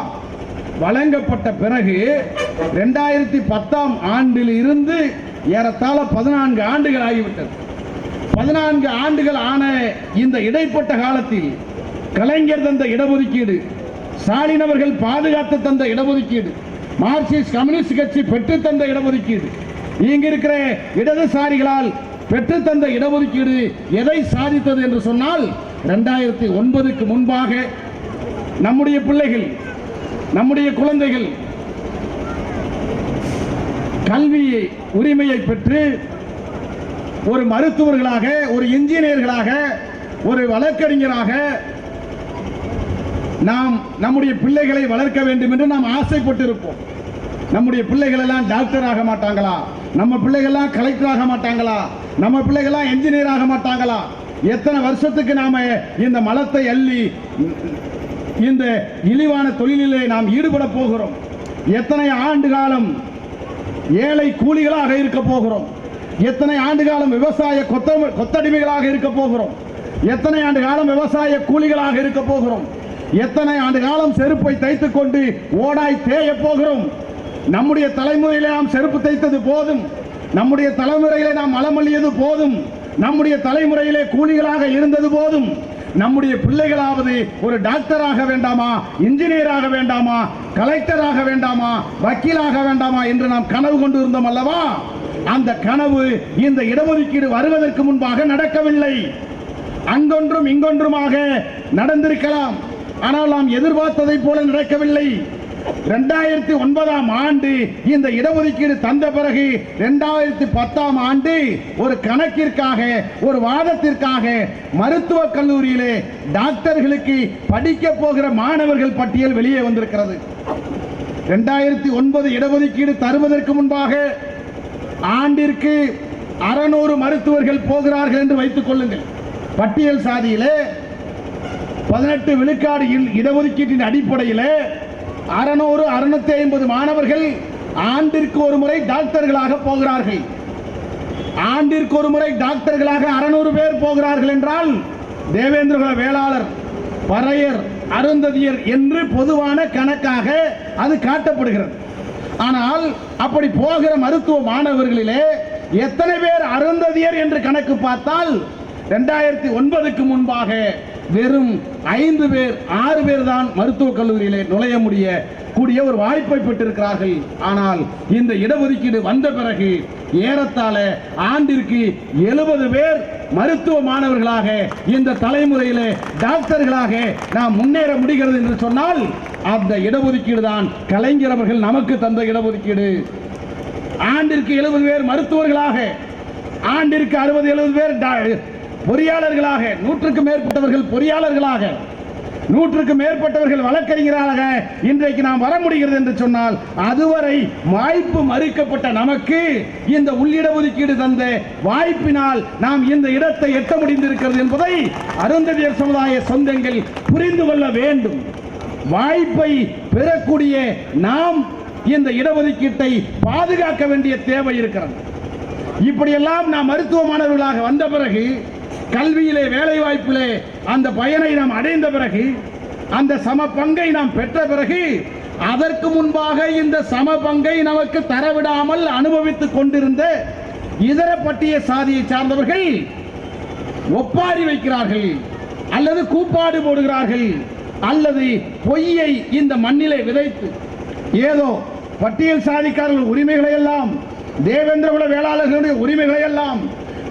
வழங்கப்பட்ட பிறகு 2010ஆம் ஆண்டில் இருந்து ஏறத்தாழ 14 ஆண்டுகள் ஆகிவிட்டது. 14 ஆண்டுகள் ஆன இந்த இடைப்பட்ட காலத்தில் கலைஞர் தந்த இடஒதுக்கீடு, ஸ்டாலின் அவர்கள் பாதுகாத்து தந்த இடஒதுக்கீடு, மார்க்சிஸ்ட் கம்யூனிஸ்ட் கட்சி பெற்று தந்த இடஒதுக்கீடு, இங்கிருக்கிற இடதுசாரிகளால் பெற்று தந்த இடஒதுக்கீடு எதை சாதித்தது என்று சொன்னால், 2009க்கு முன்பாக நம்முடைய பிள்ளைகள், நம்முடைய குழந்தைகள் கல்வி உரிமையை பெற்று ஒரு மருத்துவர்களாக, ஒரு இன்ஜினியர்களாக, ஒரு வழக்கறிஞராக நாம் நம்முடைய பிள்ளைகளை வளர்க்க வேண்டும் என்று நாம் ஆசைப்பட்டிருப்போம். நம்முடைய பிள்ளைகள் எல்லாம் டாக்டர் ஆக மாட்டாங்களா, நம்ம பிள்ளைகள் எல்லாம் கலெக்டர் ஆக மாட்டாங்களா, நம்ம பிள்ளைகள் எல்லாம் இன்ஜினியர் ஆக மாட்டாங்களா, எத்தனை வருஷத்துக்கு நாம இந்த மலத்தை அள்ளி இந்த இழிவான தொழிலிலே நாம் ஈடுபட போகிறோம், எத்தனை ஆண்டு காலம் ஏழை கூலிகளாக இருக்க போகிறோம், எத்தனை ஆண்டு காலம் விவசாய கொத்தடிமைகளாக இருக்க போகிறோம், எத்தனை ஆண்டு காலம் விவசாய கூலிகளாக இருக்க போகிறோம், எத்தனை ஆண்டு காலம் செருப்பை தைத்துக் கொண்டு ஓடாய் தேய போகிறோம். நம்முடைய தலைமுறையிலே நாம் செருப்பு தைத்தது போதும், நம்முடைய தலைமுறையிலே நாம் மலமல்லியது போதும், நம்முடைய தலைமுறையிலே கூலிகளாக இருந்தது போதும். நம்முடைய பிள்ளைகளாவது ஒரு டாக்டராக வேண்டாமா, இன்ஜினியராக வேண்டாமா, கலெக்டராக வேண்டாமா, வக்கீலாக வேண்டாமா என்று நாம் கனவு கொண்டு இருந்தோம் அல்லவா? அந்த கனவு இந்த இடஒதுக்கீடு வருவதற்கு முன்பாக நடக்கவில்லை. அங்கொன்றும் இங்கொன்றுமாக நடந்திருக்கலாம், ஆனால் நாம் எதிர்பார்த்ததை போல நடக்கவில்லை. 2009ஆம் ஆண்டு இந்த இடஒதுக்கீடு தந்த பிறகு 2010ஆம் ஆண்டு ஒரு கணக்கிற்காக, ஒரு வாதத்திற்காக மருத்துவக் கல்லூரியிலே டாக்டர்களுக்கு படிக்க போகிற மாணவர்கள் பட்டியல் வெளியே வந்திருக்கிறது. 2009 இடஒதுக்கீடு தருவதற்கு முன்பாக ஆண்டிற்கு 600 மருத்துவர்கள் போகிறார்கள் என்று வைத்துக் கொள்ளுங்கள். பட்டியல் சாதியிலே 18 விழுக்காடு இடஒதுக்கீட்டின் அடிப்படையில் 600, 650 மாணவர்கள் ஆண்டிற்கு ஒரு முறை டாக்டர்களாக போகிறார்கள். ஆண்டிற்கு ஒரு முறை டாக்டர்களாக 600 பேர் போகிறார்கள் என்றால் தேவேந்திரகுல வேளாளர், பறையர், அருந்ததியர் என்று பொதுவான கணக்காக அது காட்டப்படுகிறது. ஆனால் அப்படி போகிற மருத்துவ மாணவர்களிலே எத்தனை பேர் அருந்ததியர் என்று கணக்கு பார்த்தால் 2009க்கு முன்பாக வெறும் 5 பேர், 6 பேர் தான் மருத்துவக் கல்லூரியிலே நுழைய கூடிய ஒரு வாய்ப்பை பெற்றிருக்கிறார்கள். ஆனால் இந்த இடஒதுக்கீடு வந்த பிறகு ஏறத்தாழ ஆண்டிற்கு 70 பேர் மருத்துவ மாணவர்களாக இந்த தலைமுறையிலே டாக்டர்களாக நாம் முன்னேற முடிகிறது என்று சொன்னால் அந்த இடஒதுக்கீடு தான் கலைஞர் அவர்கள் நமக்கு தந்த இடஒதுக்கீடு. ஆண்டிற்கு 70 பேர் மருத்துவர்களாக, ஆண்டிற்கு 60-70 பேர் பொறியாளர்களாக, 100க்கும் மேற்பட்டவர்கள் பொறியாளர்களாக, 100க்கு மேற்பட்டவர்கள் வழக்கறிஞராக இன்றைக்கு நாம் வர முடிகிறது என்று சொன்னால், அதுவரை வாய்ப்பு மறுக்கப்பட்ட நமக்கு இந்த உள்ளிடஒதுக்கீடு தந்த வாய்ப்பினால் நாம் இந்த இடத்தை எட்ட முடிந்திருக்கிறது என்பதை அருந்ததியர் சமுதாய சொந்தங்கள் புரிந்து கொள்ள வேண்டும். வாய்ப்பை பெறக்கூடிய நாம் இந்த இடஒதுக்கீட்டை பாதுகாக்க வேண்டிய தேவை இருக்கிறது. இப்படியெல்லாம் நாம் மருத்துவ மாணவர்களாக வந்த பிறகு, கல்வியிலே வேலை வாய்ப்பிலே அந்த பயனை நாம் அடைந்த பிறகு, அந்த சம பங்கை நாம் பெற்ற பிறகு, அதற்கு முன்பாக இந்த சம பங்கை நமக்கு தரவிடாமல் அனுபவித்துக் கொண்டிருந்த இதர பட்டிய சாதியை சார்ந்தவர்கள் ஒப்பாரி வைக்கிறார்கள், அல்லது கூப்பாடு போடுகிறார்கள், அல்லது பொய்யை இந்த மண்ணிலே விதைத்து ஏதோ பட்டியல் சாதிக்காரர்கள் உரிமைகளை எல்லாம், தேவேந்திரகுல வேளாளர்களுடைய உரிமைகளை எல்லாம்,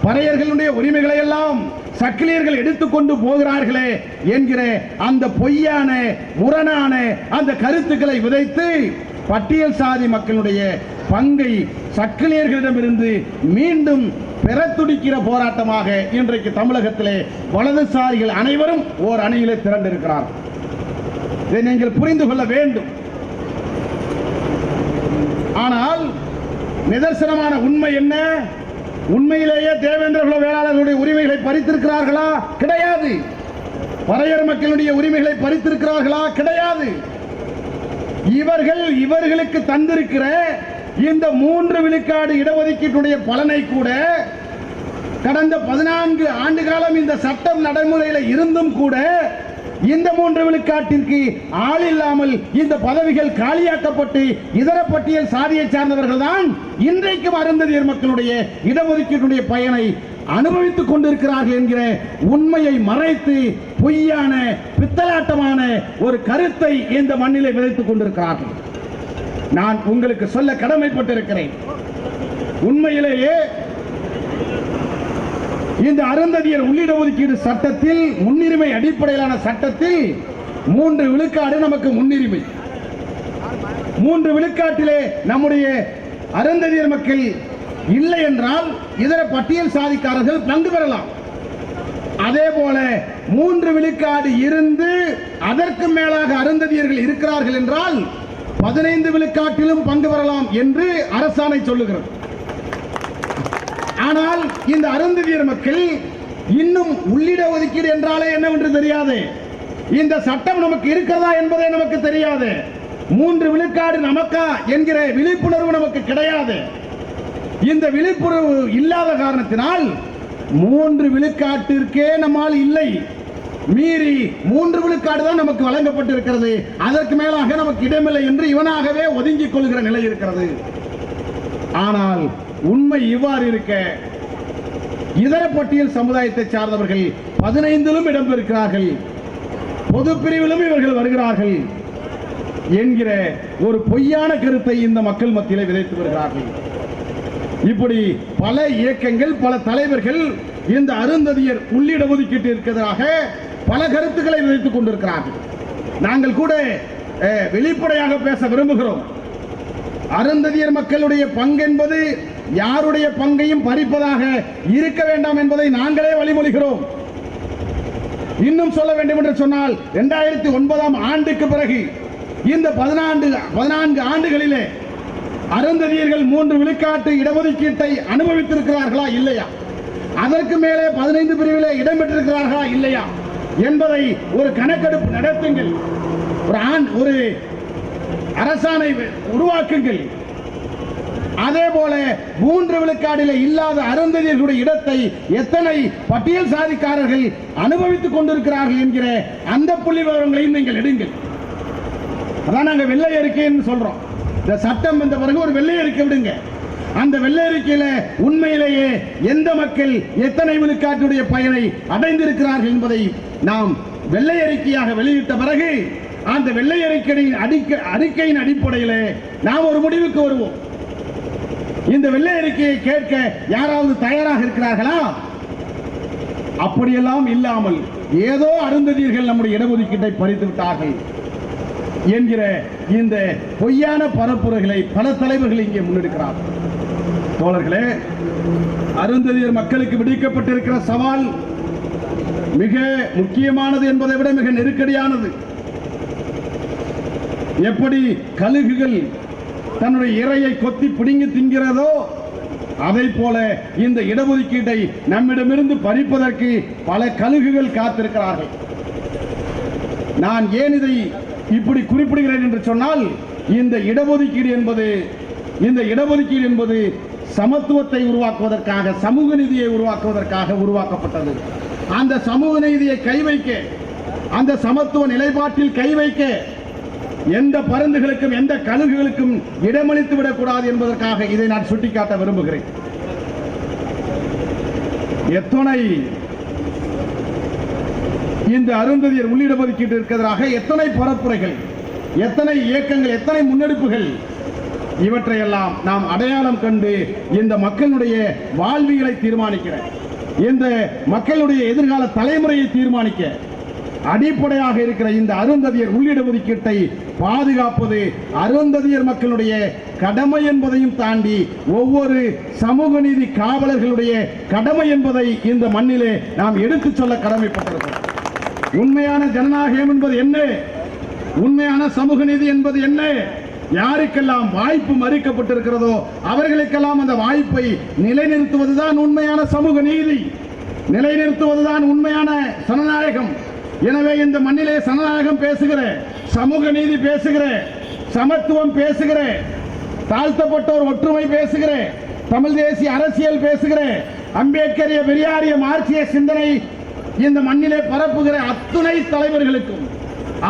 பறையர்களுடைய உரிமைகளை எல்லாம் சக்கிலியர்கள் எடுத்துக்கொண்டு போகிறார்களே என்கிற அந்த பொய்யான முரணான அந்த கருத்துக்களை விதைத்து பட்டியல் சாதி மக்களுடைய பங்கை சக்கிலியர்களிடமிருந்து மீண்டும் பெற துடிக்கிற போராட்டமாக இன்றைக்கு தமிழகத்திலே வலதுசாரிகள் அனைவரும் ஓர் அணியிலே திரண்டிருக்கிறார். இதை நீங்கள் புரிந்து கொள்ள வேண்டும். ஆனால் நிதர்சனமான உண்மை என்ன? உண்மையிலேயே தேவேந்திரகுல வேளாளர்களுடைய உரிமைகளை பறித்திருக்கிறார்களா? கிடையாது. பறையர் மக்களுடைய உரிமைகளை பறித்திருக்கிறார்களா? கிடையாது. இவர்களுக்கு தந்திருக்கிற இந்த 3 விழுக்காடு இடஒதுக்கீட்டுடைய பலனை கூட கடந்த 14 ஆண்டு காலம் இந்த சட்டம் நடைமுறையில் இருந்தும் கூட இந்த 3 விழுக்காட்டிற்கு ஆள் இல்லாமல் இந்த பதவிகள் காலியாக்கப்பட்டு இதர பட்டியல் சாதியை சார்ந்தவர்கள் தான் இன்றைக்கும் அருந்ததியர் மக்களுடைய இடஒதுக்கீட்டுடைய பயனை அனுபவித்துக் கொண்டிருக்கிறார்கள் என்கிற உண்மையை மறைத்து பொய்யான பித்தலாட்டமான ஒரு கருத்தை இந்த மண்ணிலே விதைத்துக் கொண்டிருக்கிறார்கள். நான் உங்களுக்கு சொல்ல கடமைப்பட்டிருக்கிறேன். உண்மையிலேயே இந்த அருந்ததியர் உள்ளிடஒதுக்கீடு சட்டத்தில், முன்னுரிமை அடிப்படையிலான சட்டத்தில் 3 விழுக்காடு நமக்கு முன்னுரிமை. 3 விழுக்காட்டிலே நம்முடைய அருந்ததியர் மக்கள் இல்லை என்றால் இதர பட்டியல் சாதிக்காரர்கள் பங்கு பெறலாம். அதே போல 3 விழுக்காடு இருந்து அதற்கு மேலாக அருந்ததியர்கள் இருக்கிறார்கள் என்றால் 15 விழுக்காட்டிலும் பங்கு பெறலாம் என்று அரசாணை சொல்லுகிறது. ஆனால் இந்த அருந்ததியர் மக்கள் இன்னும் உள்ளிட ஒதுக்கீடு என்றாலே என்னவென்று தெரியாது, இந்த சட்டம் நமக்கு இருக்கிறதா என்பதே நமக்கு தெரியாது, 3 விழுக்காடு நமக்கா என்கிற விழிப்புணர்வு நமக்கு கிடையாது. இந்த விழிப்புணர்வு இல்லாத காரணத்தினால் 3 விழுக்காட்டிற்கே நம்மால் இல்லை, மீறி 3 விழுக்காடு தான் நமக்கு வழங்கப்பட்டிருக்கிறது, அதற்கு மேலாக நமக்கு இடமில்லை என்று இவனாகவே ஒதுங்கிக் கொள்கிற நிலை இருக்கிறது. ஆனால் உண்மை இவ்வாறு இருக்க, இதர பட்டியல் சமுதாயத்தை சார்ந்தவர்கள் 15லும் இடம்பெறுகிறார்கள், பொது பிரிவிலும் இவர்கள் வருகிறார்கள் என்கிற ஒரு பொய்யான கருத்தை இந்த மக்கள் மத்தியிலே விதைத்து வருகிறார்கள். இப்படி பல இயக்கங்கள், பல தலைவர்கள் இந்த அருந்ததியர் உள்ளிட ஒதுக்கீட்டிற்கு எதிராக பல கருத்துக்களை விதைத்துக் கொண்டிருக்கிறார்கள். நாங்கள் கூட வெளிப்படையாக பேச விரும்புகிறோம். அருந்ததியர் மக்களுடைய பங்கு என்பது யாருடைய பங்கையும் பறிப்பதாக இருக்க வேண்டாம் என்பதை நாங்களே வழிமொழிகிறோம். இன்னும் சொல்ல வேண்டும் என்று சொன்னால் 2009ஆம் ஆண்டுக்கு பிறகு இந்த 14 ஆண்டுகளிலே அருந்ததியர்கள் 3 விழுக்காட்டு இடஒதுக்கீட்டை அனுபவித்திருக்கிறார்களா இல்லையா, அதற்கு மேலே 15 பிரிவிலே இடம்பெற்றிருக்கிறார்களா இல்லையா என்பதை ஒரு கணக்கெடுப்பு நடத்துங்கள், ஒரு அரசாணை உருவாக்குங்கள். அதே போல 3 விழுக்காடில் இல்லாத அருந்ததியர்களுடைய இடத்தை எத்தனை பட்டியல் சாதிக்காரர்கள் அனுபவித்துக் கொண்டிருக்கிறார்கள் என்கிற அந்த புள்ளி விவரங்களையும் நீங்கள் எடுங்கள். அதான் நாங்கள் வெள்ளை அறிக்கைன்னு சொல்றோம். இந்த சட்டம் வந்த பிறகு ஒரு வெள்ளை அறிக்கை விடுங்க. அந்த வெள்ளை அறிக்கையில உண்மையிலேயே எந்த மக்கள் எத்தனை விழுக்காட்டுடைய பயனை அடைந்திருக்கிறார்கள் என்பதை நாம் வெள்ளை அறிக்கையாக வெளியிட்ட பிறகு அந்த வெள்ளை அறிக்கையின் அடிப்படையில் நாம் ஒரு முடிவுக்கு வருவோம். இந்த வெள்ளை அறிக்கையை கேட்க யாராவது தயாராக இருக்கிறார்களா? அப்படியெல்லாம் இல்லாமல் ஏதோ அருந்ததியர்கள் நம்முடைய இடஒதுக்கீட்டை பறித்து விட்டார்கள் என்கிற இந்த பொய்யான பரப்புரைகளை பல தலைவர்கள் இங்கே முன்னெடுக்கிறார்கள். தோழர்களே, அருந்ததியர் மக்களுக்கு விடுக்கப்பட்டிருக்கிற சவால் மிக முக்கியமானது என்பதை விட மிக நெருக்கடியானது. எப்படி கழுகுகள் தன்னுடைய இரையை கொத்தி பிடுங்கி தின்கிறதோ அதை போல இந்த இடஒதுக்கீட்டை நம்மிடமிருந்து பறிப்பதற்கு பல கழுகுகள் காத்திருக்கிறார்கள். நான் ஏன் இதை இப்படி குறிப்பிடுகிறேன் என்று சொன்னால், இந்த இடஒதுக்கீடு என்பது சமத்துவத்தை உருவாக்குவதற்காக, சமூக நீதியை உருவாக்குவதற்காக உருவாக்கப்பட்டது. அந்த சமூக நீதியை கை வைக்க, அந்த சமத்துவ நிலைப்பாட்டில் கை வைக்க எந்த பருந்துகளுக்கும் எந்த கழுகுகளுக்கும் இடமளித்து விடக்கூடாது என்பதற்காக இதை நான் சுட்டிக்காட்ட விரும்புகிறேன். எத்தனை இந்த அருந்ததியர் உள்ளிடஒதுக்கீட்டிற்கு எதிராக எத்தனை பரப்புரைகள், எத்தனை இயக்கங்கள், எத்தனை முன்னெடுப்புகள், இவற்றையெல்லாம் நாம் அடையாளம் கண்டு இந்த மக்களுடைய வாழ்வியலை தீர்மானிக்கிற, இந்த மக்களுடைய எதிர்கால தலைமுறையை தீர்மானிக்க அடிப்படையாக இருக்கிற இந்த அருந்ததியர் உள்ளிடஒதுக்கீட்டை பாதுகாப்பது அருந்ததியர் மக்களுடைய கடமை என்பதையும் தாண்டி ஒவ்வொரு சமூக நீதி காவலர்களுடைய கடமை என்பதை இந்த மண்ணிலே நாம் எடுத்துச் சொல்ல கடமைப்பட்டிருக்கிறோம். உண்மையான ஜனநாயகம் என்பது என்ன? உண்மையான சமூக நீதி என்பது என்ன? யாருக்கெல்லாம் வாய்ப்பு மறுக்கப்பட்டிருக்கிறதோ அவர்களுக்கெல்லாம் அந்த வாய்ப்பை நிலைநிறுத்துவதுதான் உண்மையான சமூக நீதி, நிலைநிறுத்துவதுதான் உண்மையான ஜனநாயகம். எனவே இந்த மண்ணிலே ஜனநாயகம் பேசுகிற, சமூக நீதி பேசுகிற, சமத்துவம் பேசுகிற, தாழ்த்தப்பட்டோர் ஒற்றுமை பேசுகிற, தமிழ் தேசிய அரசியல் பேசுகிற, அம்பேத்கரிய பெரியாரிய மார்க்சிய சிந்தனை இந்த மண்ணிலே பரப்புகிற அத்துணை தலைவர்களுக்கும்,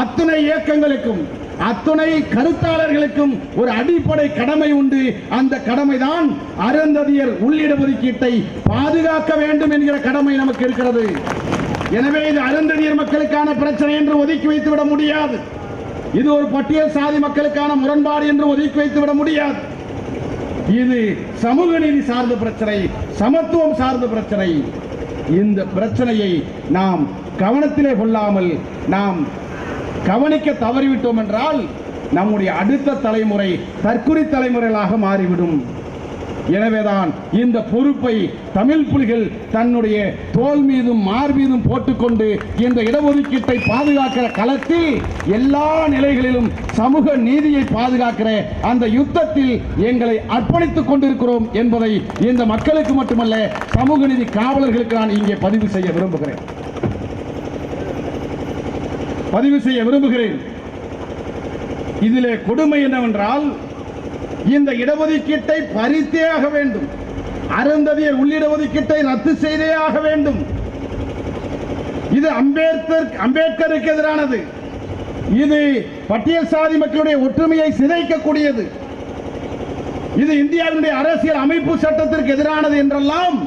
அத்துணை இயக்கங்களுக்கும், அத்துணை கருத்தாளர்களுக்கும் ஒரு அடிப்படை கடமை உண்டு. அந்த கடமைதான் அருந்ததியர் உள்ளிடஒதுக்கீட்டை பாதுகாக்க வேண்டும் என்கிற கடமை நமக்கு இருக்கிறது. எனவே இது அருந்ததியர் மக்களுக்கான பிரச்சனை என்று ஒதுக்கி வைத்து விட முடியாது. இது ஒரு பட்டியல் சாதி மக்களுக்கான முரண்பாடு என்று ஒதுக்கி வைத்து விட முடியாது. இது சமூக நீதி சார்ந்த பிரச்சனை, சமத்துவம் சார்ந்த பிரச்சனை. இந்த பிரச்சனையை நாம் கவனத்திலே கொள்ளாமல் நாம் கவனிக்க தவறிவிட்டோம் என்றால் நம்முடைய அடுத்த தலைமுறை தற்குறி தலைமுறைகளாக மாறிவிடும். எனவேதான் இந்த பொறுப்பை தமிழ் புலிகள் தன்னுடைய தோல் மீதும் மார்பீதும் போட்டுக்கொண்டு இந்த இடஒதுக்கீட்டை பாதுகாக்கிற களத்தில் எல்லா நிலைகளிலும் சமூக நீதியை பாதுகாக்கிற அந்த யுத்தத்தில் எங்களை அர்ப்பணித்துக் கொண்டிருக்கிறோம் என்பதை இந்த மக்களுக்கு மட்டுமல்ல, சமூக நீதி காவலர்களுக்கு நான் இங்கே பதிவு செய்ய விரும்புகிறேன். இதிலே கொடுமை என்னவென்றால், இந்த இடஒதுக்கீட்டை பறித்தே ஆக வேண்டும், அருந்ததியர் உள்ளிடஒதுக்கீட்டை ரத்து செய்தே ஆக வேண்டும். இது அம்பேத்கருக்கு எதிரானது. இது பட்டியல் சாதி மக்களுடைய ஒற்றுமையை சிதைக்கக்கூடியது. இது இந்தியாவினுடைய அரசியல் அமைப்பு சட்டத்திற்கு எதிரானது என்றெல்லாம்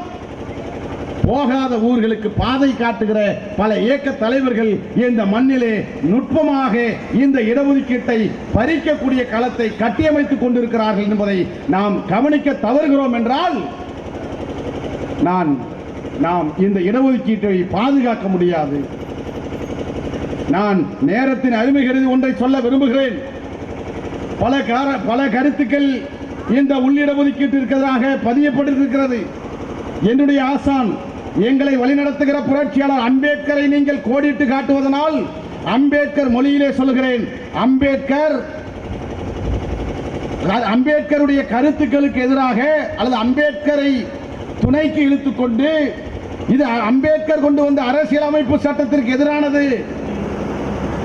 போகாத ஊர்களுக்கு பாதை காட்டுகிற பல இயக்க தலைவர்கள் இந்த மண்ணிலே நுட்பமாக இந்த இடஒதுக்கீட்டை பறிக்கக்கூடிய களத்தை கட்டியமைத்துக் கொண்டிருக்கிறார்கள் என்பதை நாம் கவனிக்க தவறுகிறோம் என்றால் நாம் இந்த இடஒதுக்கீட்டை பாதுகாக்க முடியாது. நான் நேரத்தின் அருமை கருதி ஒன்றை சொல்ல விரும்புகிறேன். பல கருத்துக்கள் இந்த உள்ளிடஒதுக்கீட்டிற்கு எதிராக பதியப்பட்டிருக்கிறது. என்னுடைய ஆசான், எங்களை வழிநடத்துகிற புரட்சியாளர் அம்பேத்கரை நீங்கள் கோடிட்டு காட்டுவதனால், அம்பேத்கர் மொழியிலே சொல்கிறேன், அம்பேத்கருடைய கருத்துக்களுக்கு எதிராக அல்லது அம்பேத்கரை துணைக்கு இழுத்துக்கொண்டு இது அம்பேத்கர் கொண்டு வந்த அரசியலமைப்பு சட்டத்திற்கு எதிரானது.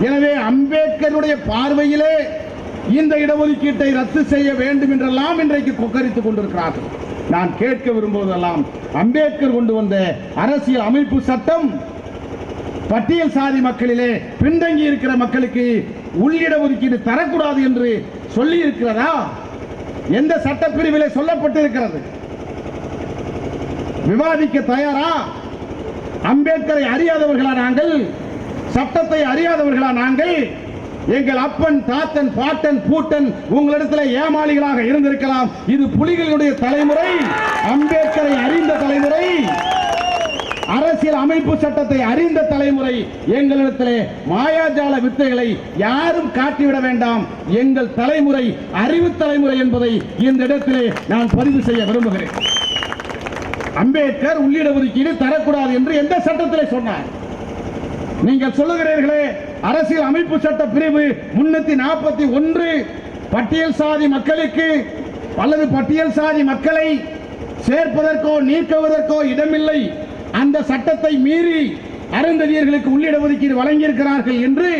எனவே அம்பேத்கருடைய பார்வையிலே இந்த இடஒதுக்கீட்டை ரத்து செய்ய வேண்டும் என்றெல்லாம் இன்றைக்கு கொக்கரித்துக் கொண்டிருக்கிறார்கள். நான் கேட்க விரும்புவதெல்லாம், அம்பேத்கர் கொண்டு வந்த அரசியல் அமைப்பு சட்டம் பட்டியல் சாதி மக்களிலே பின்தங்கி இருக்கிற மக்களுக்கு உள்ளிடஒதுக்கீடு தரக்கூடாது என்று சொல்லி இருக்கிறதா? எந்த சட்டப்பிரிவிலே சொல்லப்பட்டிருக்கிறது? விவாதிக்க தயாரா? அம்பேத்கரை அறியாதவர்களா நாங்கள்? சட்டத்தை அறியாதவர்களா நாங்கள்? எங்கள் அப்பன், தாத்தன், பாட்டன், பூட்டன் உங்களிடத்தில் ஏமாளிகளாக இருந்திருக்கலாம். இது புலிகளுடைய தலைமுறை, அம்பேத்கரை அறிந்த தலைமுறை, அரசியல் அமைப்பு சட்டத்தை அறிந்த தலைமுறை. எங்களிடத்திலே மாயாஜால வித்தைகளை யாரும் காட்டிவிட வேண்டாம். எங்கள் தலைமுறை அறிவு தலைமுறை என்பதை இந்த இடத்திலே நான் பதிவு செய்ய விரும்புகிறேன். அம்பேத்கர் உள்ளிடஒதுக்கீடு தரக்கூடாது என்று எந்த சட்டத்திலே சொன்னார்? நீங்கள் சொல்லுகிறீர்களே அரசியல் அமைப்பு சட்ட பிரிவு 341 பட்டியல் சாதி மக்களுக்கு அல்லது பட்டியல் சாதி மக்களை சேர்ப்பதற்கோ நீக்குவதற்கோ இடமில்லை, அந்த சட்டத்தை மீறி அருந்ததியர்களுக்கு உள்ளிட ஒதுக்கீடு வழங்கியிருக்கிறார்கள் என்று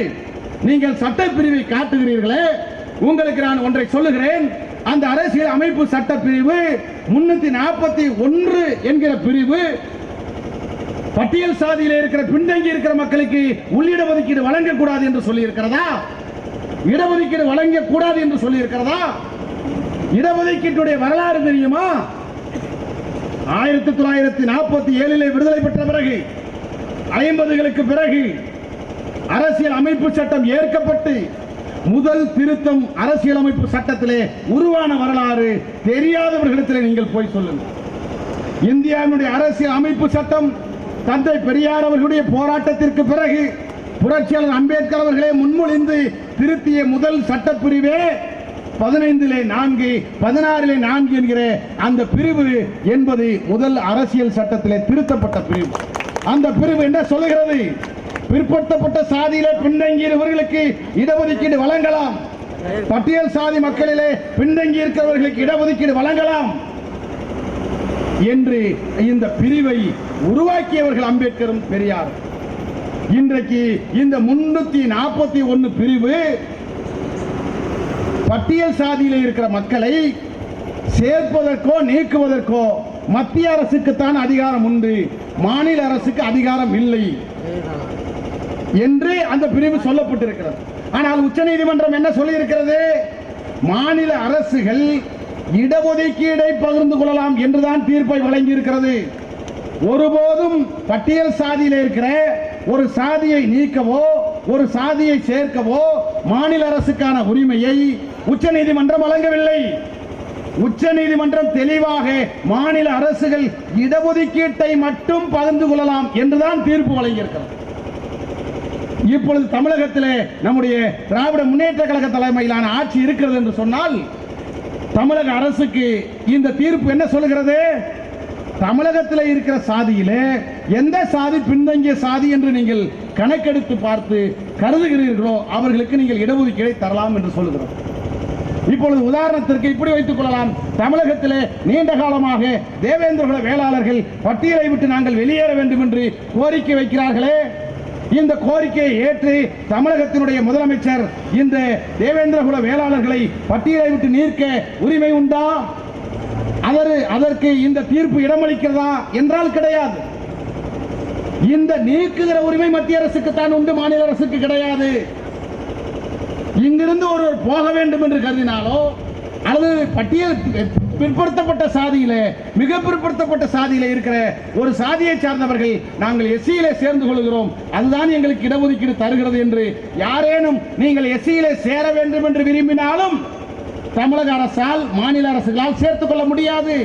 நீங்கள் சட்டப்பிரிவை காட்டுகிறீர்களே. உங்களுக்கு நான் ஒன்றை சொல்லுகிறேன். அந்த அரசியல் அமைப்பு சட்ட பிரிவு 341 என்கிற பிரிவு பட்டியல் சாதியில் இருக்கிற பின்தங்கி இருக்கிற மக்களுக்கு உள்ளிட ஒதுக்கீடு வழங்கக்கூடாது என்று சொல்லி இருக்கிறதா? இடஒதுக்கீடு வழங்கக்கூடாது என்று சொல்லி இருக்கிறதா? இடஒதுக்கீட்டுடைய வரலாறு தெரியுமா? 1947 விடுதலை பெற்ற பிறகு 50களுக்கு பிறகு அரசியல் அமைப்பு சட்டம் ஏற்கப்பட்டு முதல் திருத்தம் அரசியல் அமைப்பு சட்டத்திலே உருவான வரலாறு தெரியாதவர்களிடத்திலே நீங்கள் போய் சொல்லுங்கள். இந்தியாவினுடைய அரசியல் அமைப்பு சட்டம் தந்தை பெரியார் அவர்களுடைய போராட்டத்திற்கு பிறகு புரட்சியாளர் அம்பேத்கர் அவர்களே முன்மொழிந்து திருத்திய முதல் சட்டப்பிரிவே 15(4), 16(4) என்கிற அந்த பிரிவு என்பது முதல் அரசியல் சட்டத்திலே திருத்தப்பட்ட பிரிவு. அந்த பிரிவு என்ன சொல்லுகிறது? பிற்படுத்தப்பட்ட சாதியிலே பின்தங்கியவர்களுக்கு இடஒதுக்கீடு வழங்கலாம், பட்டியல் சாதி மக்களிலே பின்தங்கி இருக்கிறவர்களுக்கு இடஒதுக்கீடு வழங்கலாம் என்று இந்த பிரிவை உருவாக்கியவர்கள் அம்பேத்கரும் பெரியார். இன்றைக்கு இந்த 341 பிரிவு பட்டியல் சாதியில் இருக்கிற மக்களை சேர்ப்பதற்கோ நீக்குவதற்கோ மத்திய அரசுக்கு தான் அதிகாரம் உண்டு, மாநில அரசுக்கு அதிகாரம் இல்லை என்று அந்த பிரிவு சொல்லப்பட்டிருக்கிறது. ஆனால் உச்சநீதிமன்றம் என்ன சொல்லி இருக்கிறது? மாநில அரசுகள் இடஒதுக்கீடை பகிர்ந்து கொள்ளலாம் என்றுதான் தீர்ப்பை வழங்கி இருக்கிறது. ஒருபோதும் பட்டியல் சாதியில் இருக்கிற ஒரு சாதியை நீக்கவோ ஒரு சாதியை சேர்க்கவோ மாநில அரசுக்கான உரிமையை உச்சநீதிமன்றம் வழங்கவில்லை. உச்சநீதிமன்றம் தெளிவாக மாநில அரசுகள் இடஒதுக்கீட்டை மட்டும் பகிர்ந்து கொள்ளலாம் என்றுதான் தீர்ப்பு வழங்கியிருக்கிறது. இப்பொழுது தமிழகத்திலே நம்முடைய திராவிட முன்னேற்ற கழக தலைமையிலான ஆட்சி இருக்கிறது என்று சொன்னால் தமிழக அரசுக்கு இந்த தீர்ப்பு என்ன சொல்கிறது? தமிழகத்தில் இருக்கிற சாதியிலே எந்த சாதி பின்தங்கிய சாதி என்று நீங்கள் கணக்கெடுத்து பார்த்து கருதுகிறீர்களோ அவர்களுக்கு நீங்கள் இடஒதுக்கீடை தரலாம் என்று சொல்லுகிறோம். இப்பொழுது உதாரணத்திற்கு இப்படி வைத்துக் கொள்ளலாம். தமிழகத்திலே நீண்ட காலமாக தேவேந்திரகுல வேளாளர்கள் பட்டியலை விட்டு நாங்கள் வெளியேற வேண்டும் என்று கோரிக்கை வைக்கிறார்களே, இந்த கோரிக்கையை ஏற்று தமிழகத்தினுடைய முதலமைச்சர் இந்த தேவேந்திரகுல வேளாளர்களை பட்டியலை விட்டு நீக்க உரிமை உண்டா? அதற்கு இந்த தீர்ப்பு இடமளிக்கிறதா என்றால் கிடையாது. இந்த நீக்குகிற உரிமை மத்திய அரசுக்கு தான் உண்டு, மாநில அரசுக்கு கிடையாது. இங்கிருந்து ஒருவர் போக வேண்டும் என்று கருதினாலோ அல்லது பட்டியல் பிற்படுத்தப்பட்ட சாதியிலே மிக பிற்படுத்தப்பட்ட சாதியிலே இருக்கிற ஒரு சாதியை சார்ந்தவர்கள் நாங்கள் எஸ்சியிலே சேர்ந்து கொள்கிறோம், அதுதான் எங்களுக்கு இடஒதுக்கீடு தருகிறது என்று யாரேனும் நீங்கள் எஸ்சியிலே சேர வேண்டும் என்று விரும்பினாலும் தமிழக அரசால் மாநில அரசுகளால் சேர்த்துக் கொள்ள முடியாது.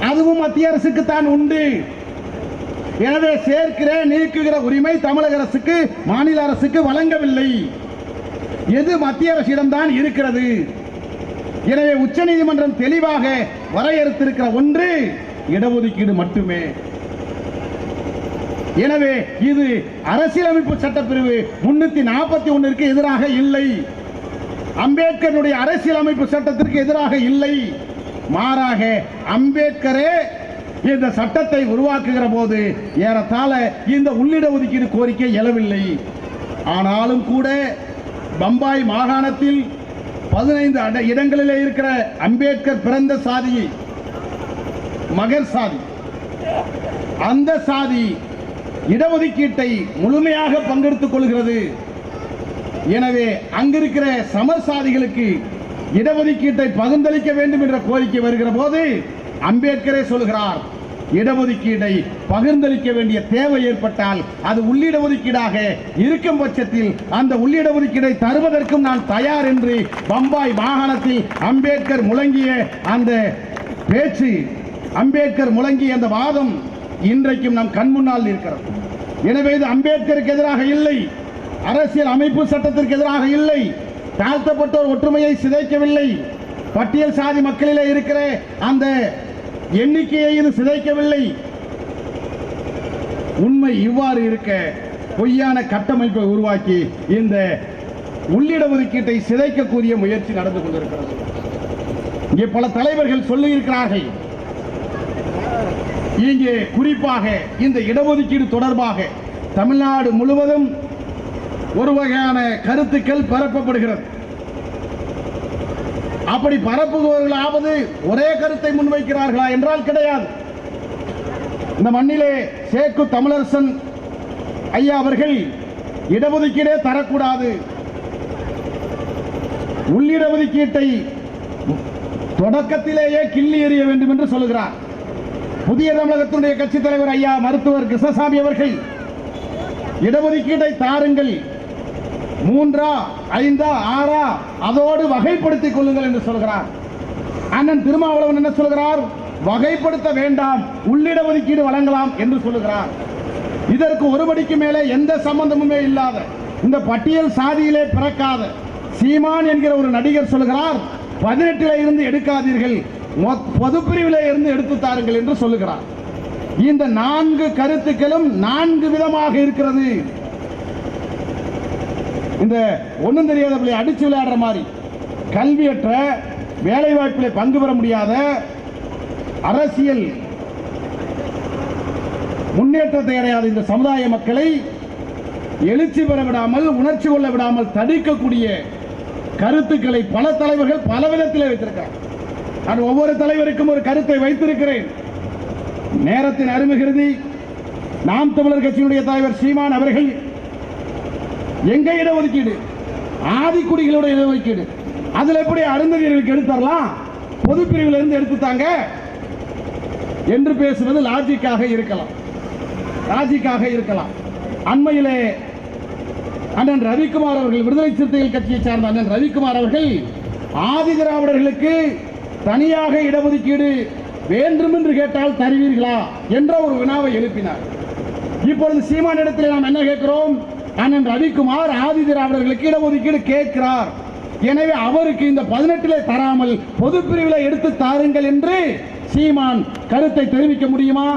அதுவும் மத்திய அரசுக்கு தான் உண்டு. எனவே சேர்க்கிற நீக்குகிற உரிமை தமிழக அரசுக்கு மாநில அரசுக்கு வழங்கவில்லை. எது மத்திய அரசிடம்தான் இருக்கிறது. எனவே உச்சநீதிமன்றம் தெளிவாக வரையறுத்திருக்கிற ஒன்று இடஒதுக்கீடு மட்டுமே. எனவே இது அரசியலமைப்பு சட்டப்பிரிவு 341 எதிராக இல்லை, அம்பேத்கருடைய அரசியலமைப்பு சட்டத்திற்கு எதிராக இல்லை. மாறாக அம்பேத்கரே இந்த சட்டத்தை உருவாக்குகிற போது ஏறத்தாழ இந்த உள்ளிட ஒதுக்கீடு கோரிக்கை எழவில்லை. ஆனாலும் கூட பம்பாய் மாகாணத்தில் 15 இடங்களிலே இருக்கிற அம்பேத்கர் பிறந்த சாதி மகர் சாதி, அந்த சாதி இடஒதுக்கீட்டை முழுமையாக பங்கெடுத்துக் கொள்கிறது. எனவே அங்கிருக்கிற சமர் சாதிகளுக்கு இடஒதுக்கீட்டை பகிர்ந்தளிக்க வேண்டும் என்ற கோரிக்கை வருகிற போது அம்பேத்கரே சொல்கிறார், இடஒதுக்கீடை பகிர்ந்தளிக்க வேண்டிய தேவை ஏற்பட்டால் அது உள்ளிட ஒதுக்கீடாக இருக்கும் பட்சத்தில் அந்த உள்ளிட ஒதுக்கீடை தருவதற்கும் நான் தயார் என்று பம்பாய் மாகாணத்தில் அம்பேத்கர் முழங்கிய அந்த பேச்சு, அம்பேத்கர் முழங்கிய அந்த வாதம் இன்றைக்கும் நம் கண் முன்னால் இருக்கிறது. எனவே இது அம்பேத்கருக்கு எதிராக இல்லை, அரசியல் அமைப்பு சட்டத்திற்கு எதிராக இல்லை, தாழ்த்தப்பட்டோர் ஒற்றுமையை சிதைக்கவில்லை, பட்டியல் சாதி மக்களிலே இருக்கிற அந்த எண்ணிக்கையை இது சிதைக்கவில்லை. உண்மை இவ்வாறு இருக்க பொய்யான கட்டமைப்பை உருவாக்கி இந்த உள்ளிட ஒதுக்கீட்டை சிதைக்கக்கூடிய முயற்சி நடந்து கொண்டிருக்கிறது. இங்கே பல தலைவர்கள் சொல்லியிருக்கிறார்கள். இங்கே குறிப்பாக இந்த இடஒதுக்கீடு தொடர்பாக தமிழ்நாடு முழுவதும் ஒரு வகையான கருத்துக்கள் பரப்பப்படுகிறது. அப்படி பரப்புபவர்களாவது ஒரே கருத்தை முன்வைக்கிறார்களா என்றால் கிடையாது. இந்த மண்ணிலே சேக்கு தமிழரசன் ஐயா அவர்கள் இடஒதுக்கீடே தரக்கூடாது, உள்ளிடஒதுக்கீட்டை தொடக்கத்திலேயே கிள்ளி எறிய வேண்டும் என்று சொல்கிறார். புதிய தமிழகத்தினுடைய கட்சி தலைவர் ஐயா மருத்துவர் கிருஷ்ணசாமி அவர்கள் இடஒதுக்கீட்டை தாருங்கள், 3ஆ 5ஆ 6ஆ அதோடு வகைப்படுத்திக் கொள்ளுங்கள் என்று சொல்கிறார். அண்ணன் திருமாவளவன் என்ன சொல்கிறார்? வகைப்படுத்த வேண்டாம், உள்ளிட ஒதுக்கீடு வழங்கலாம் என்று சொல்லுகிறார். இதற்கு ஒருபடிக்கு மேலே எந்த சம்பந்தமுமே இல்லாத, இந்த பட்டியல் சாதியிலே பிறக்காத சீமான் என்கிற ஒரு நடிகர் சொல்கிறார், 18 இருந்து எடுக்காதீர்கள், பொதுப்பிரிவிலே இருந்து எடுத்து தாருங்கள் என்று சொல்லுகிறார். இந்த 4 கருத்துக்களும் 4 விதமாக இருக்கிறது. இந்த ஒன்றும் தெரியாத பிள்ளை அடிச்சு விளையாடுற மாதிரி, கல்வியற்ற, வேலை வாய்ப்பில் பங்கு பெற முடியாத, அரசியல் முன்னேற்றத்தை அடையாத இந்த சமுதாய மக்களை எழுச்சி பெற விடாமல், உணர்ச்சி கொள்ள விடாமல் தடுக்கக்கூடிய கருத்துக்களை பல தலைவர்கள் பல விதத்தில் வைத்திருக்கிறார். நான் ஒவ்வொரு தலைவருக்கும் ஒரு கருத்தை வைத்திருக்கிறேன். நேரத்தின் அருமைகிறது. நாம் தமிழர் கட்சியினுடைய தலைவர் சீமான் அவர்கள் எங்க இடஒதுக்கீடு, ஆதிக்குடிகளுடைய இடஒதுக்கீடு, அதுல எப்படி அருந்ததியர்களுக்கு எடுத்துடலாம், பொதுப்பிரிவில் இருந்து எடுத்துட்டாங்க என்று பேசுவது லாஜிக்காக இருக்கலாம். அண்மையிலே அண்ணன் ரவிக்குமார் அவர்கள், விடுதலை சிறுத்தைகள் கட்சியை சார்ந்த அண்ணன் ரவிக்குமார் அவர்கள் ஆதி திராவிடர்களுக்கு தனியாக இடஒதுக்கீடு வேண்டும் என்று கேட்டால் தருவீர்களா என்ற ஒரு வினாவை எழுப்பினார். இப்பொழுது சீமான் இடத்தில் நாம் என்ன கேட்கிறோம்? அண்ணன் ரவிக்குமார் ஆதி திராவிடர்களுக்கு இடஒதுக்கீடு கேட்கிறார், எனவே அவருக்கு இந்த 18 தராமல் பொதுப்பிரிவில் எடுத்து தாருங்கள் என்று சீமான் கருத்தை தெரிவிக்க முடியுமா?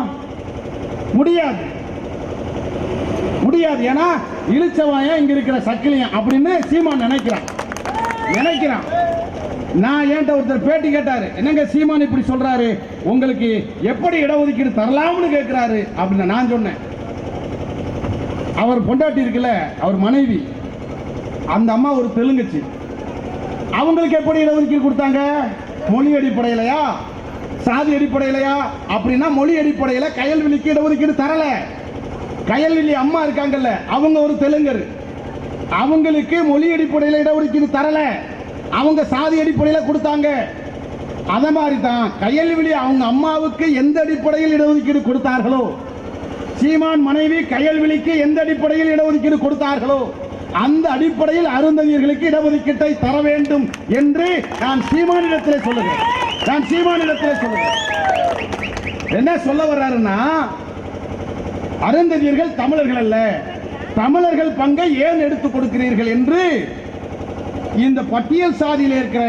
முடியாது. ஏன்னா இழுச்சவாயா இங்க இருக்கிற சக்கிலியம் அப்படின்னு சீமான் நினைக்கிறான். நான் ஏன்ட்ட ஒருத்தர் பேட்டி கேட்டாரு, என்னங்க சீமான் இப்படி சொல்றாரு, உங்களுக்கு எப்படி இடஒதுக்கீடு தரலாம்னு கேட்கிறாரு அப்படின்னு நான் சொன்னேன். அவர் பொண்டாட்டி இருக்குல்ல, அவர் மனைவி, அந்த அம்மா ஒரு தெலுங்கச்சி, அவங்களுக்கு எப்படி இடஒதுக்கீடு கொடுத்தாங்க? மொழி அடிப்படையிலையா, சாதி அடிப்படையிலையா? அப்படின்னா மொழி அடிப்படையில் கயல்விழிக்கு இடஒதுக்கீடு தரல. கயல்விழி அம்மா இருக்காங்கல்ல, அவங்க ஒரு தெலுங்கர், அவங்களுக்கு மொழி அடிப்படையில் இடஒதுக்கீடு தரல, அவங்க சாதி அடிப்படையில் கொடுத்தாங்க. அத மாதிரி தான் கயல்விழி அவங்க அம்மாவுக்கு எந்த அடிப்படையில் இடஒதுக்கீடு கொடுத்தார்களோ, சீமான் மனைவி கயல்விழிக்கு எந்த அடிப்படையில் இடஒதுக்கீடு கொடுத்தார்களோ அந்த அடிப்படையில் அருந்ததியர்களுக்கு இடஒதுக்கீட்டை தர வேண்டும் என்று நான் சீமானிடத்தில் சொல்லுகிறேன். என்ன சொல்ல வர்றாருன்னா, அருந்ததியர்கள் தமிழர்கள் அல்ல, தமிழர்கள் பங்கை ஏன் எடுத்துக் கொடுக்கிறீர்கள் என்று இந்த பட்டியல் சாதியில் இருக்கிற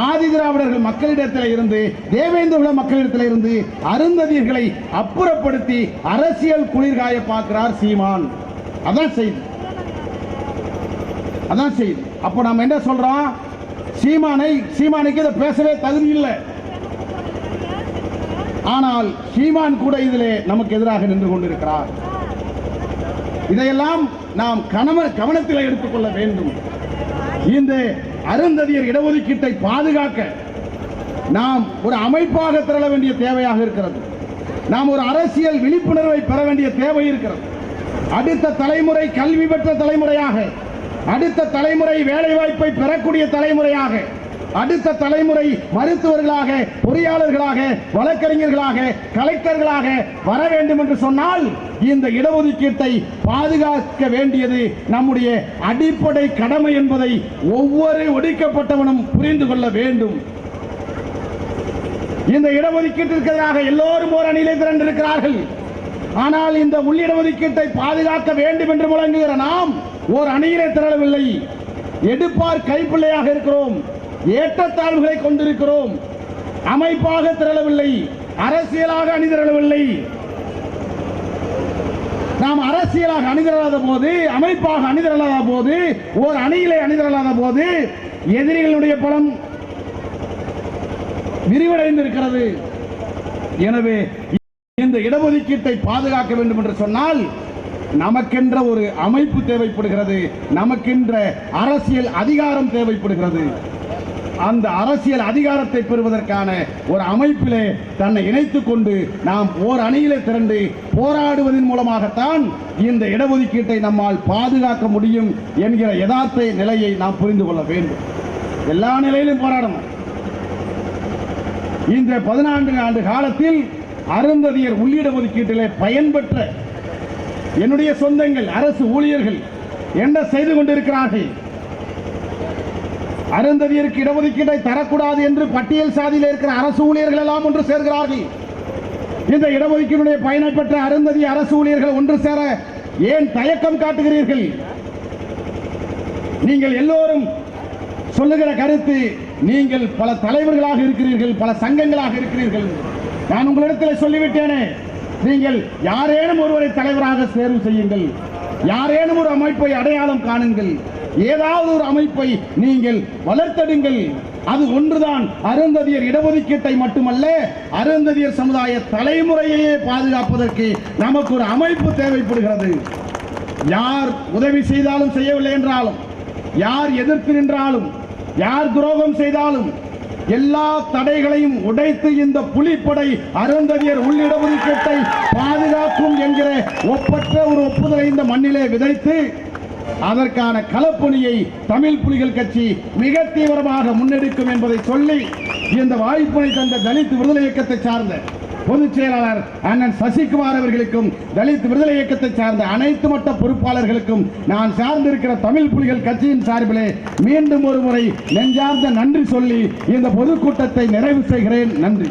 ஆதி திராவிடர்கள் மக்களிடத்தில் இருந்து, தேவேந்திர மக்களிடத்தில் இருந்து அருந்ததியர்களை அப்புறப்படுத்தி அரசியல் குளிர்காய பார்க்கிறார் சீமான். அதான் செய்தி. அப்ப நாம என்ன சொல்றோம்? சீமானுக்கு இதை பேசவே தகுதி இல்லை. ஆனால் சீமான் கூட இதிலே நமக்கு எதிராக நின்று கொண்டிருக்கிறார். இதையெல்லாம் நாம் கவனத்தில் எடுத்துக்கொள்ள வேண்டும். இந்த அருந்ததியர் இடஒதுக்கீட்டை பாதுகாக்க நாம் ஒரு அமைப்பாக திரள வேண்டிய தேவையாக இருக்கிறது. நாம் ஒரு அரசியல் விழிப்புணர்வை பெற வேண்டிய தேவை இருக்கிறது. அடுத்த தலைமுறை கல்வி பெற்ற தலைமுறையாக, அடுத்த தலைமுறை வேலைவாய்ப்பை பெறக்கூடிய தலைமுறையாக, அடுத்த தலைமுறை மருத்துவர்களாக, பொறியாளர்களாக, வழக்கறிஞர்களாக, கலெக்டர்களாக வர வேண்டும் என்று சொன்னால் இந்த இடஒதுக்கீட்டை பாதுகாக்க வேண்டியது நம்முடைய அடிப்படை கடமை என்பதை ஒவ்வொரு ஒடுக்கப்பட்டவனும் புரிந்து கொள்ள வேண்டும். இந்த இடஒதுக்கீட்டிற்கு எதிராக எல்லோரும் ஒரு அணியிலே திரண்டிருக்கிறார்கள். ஆனால் இந்த உள்ளிடஒதுக்கீட்டை பாதுகாக்க வேண்டும் என்று முழங்குகிற நாம் ஒரு அணியிலே திரளவில்லை. எடுப்பார் கைப்பிள்ளையாக இருக்கிறோம், ஏற்றத்தாழ்வுகளை கொண்டிருக்கிறோம், அமைப்பாக திரளவில்லை, அரசியலாக அணி திரளவில்லை. நாம் அரசியலாக அணிதிரளாத போது, அமைப்பாக அணிதிரளாத போது, ஓர் அணியிலே அணிதிரளாத போது எதிரிகளுடைய பலம் விரிவடைந்திருக்கிறது. எனவே இந்த இடஒதுக்கீட்டை பாதுகாக்க வேண்டும் என்று சொன்னால் நமக்கென்ற ஒரு அமைப்பு தேவைப்படுகிறது, நமக்கென்ற அரசியல் அதிகாரம் தேவைப்படுகிறது. அந்த அரசியல் அதிகாரத்தை பெறுவதற்கான ஒரு அமைப்பிலே தன்னை இணைத்துக் கொண்டு நாம் ஓர் அணியிலே திரண்டு போராடுவதன் மூலமாகத்தான் இந்த இடஒதுக்கீட்டை நம்மால் பாதுகாக்க முடியும் என்கிற யதார்த்த நிலையை நாம் புரிந்து கொள்ள வேண்டும். எல்லா நிலையிலும் போராடணும். இந்த 14 ஆண்டு காலத்தில் அருந்ததியர் உள்ளிட ஒதுக்கீட்டிலே பயன்பெற்ற என்னுடைய சொந்தங்கள் அரசு ஊழியர்கள் என்ன செய்து கொண்டிருக்கிறார்கள்? அருந்ததியருக்கு இடஒதுக்கீட்டை தரக்கூடாது என்று பட்டியல் சாதியில் இருக்கிற அரசு ஊழியர்கள் எல்லாம் ஒன்று சேர்கிறார்கள். இந்த இடஒதுக்கீடுடைய பயனை பெற்ற அருந்ததிய அரசு ஊழியர்கள் ஒன்று சேர ஏன் தயக்கம் காட்டுகிறீர்கள்? நீங்கள் எல்லோரும் சொல்லுகிற கருத்து, நீங்கள் பல தலைவர்களாக இருக்கிறீர்கள், பல சங்கங்களாக இருக்கிறீர்கள். நான் உங்களிடத்தில் சொல்லிவிட்டேனே, நீங்கள் யாரேனும் ஒருவரை தலைவராக தேர்வு செய்யுங்கள், யாரேனும் ஒரு அமைப்பை அடையாளம் காணுங்கள், ஏதாவது ஒரு அமைப்பை நீங்கள் வளர்த்தெடுங்கள். அது ஒன்றுதான் அருந்ததியர் இடஒதுக்கீட்டை மட்டுமல்ல, அருந்ததியர் சமுதாய தலைமுறையையே பாதுகாப்பதற்கு நமக்கு ஒரு அமைப்பு தேவைப்படுகிறது. யார் உதவி செய்தாலும் செய்யவில்லை என்றாலும், யார் எதிர்த்து நின்றாலும், யார் துரோகம் செய்தாலும் எல்லா தடைகளையும் உடைத்து இந்த புலிப்படை அருந்ததியர் உள்ளிடஒதுக்கீட்டை பாதுகாக்கும் என்கிற ஒப்பற்ற ஒரு ஒப்புதலை இந்த மண்ணிலே விதைத்து அதற்கான களப்பணியை தமிழ் புலிகள் கட்சி மிக தீவிரமாக முன்னெடுக்கும் என்பதை சொல்லி, இந்த வாய்ப்பினை தந்த தலித் விடுதலை இயக்கத்தை சார்ந்த பொதுச் செயலாளர் அண்ணன் சசிகுமார் அவர்களுக்கும், தலித் விடுதலை இயக்கத்தை சார்ந்த அனைத்து மட்ட பொறுப்பாளர்களுக்கும் நான் சார்ந்திருக்கிற தமிழ் புலிகள் கட்சியின் சார்பிலே மீண்டும் ஒரு முறை நெஞ்சார்ந்த நன்றி சொல்லி இந்த பொதுக்கூட்டத்தை நிறைவு செய்கிறேன். நன்றி.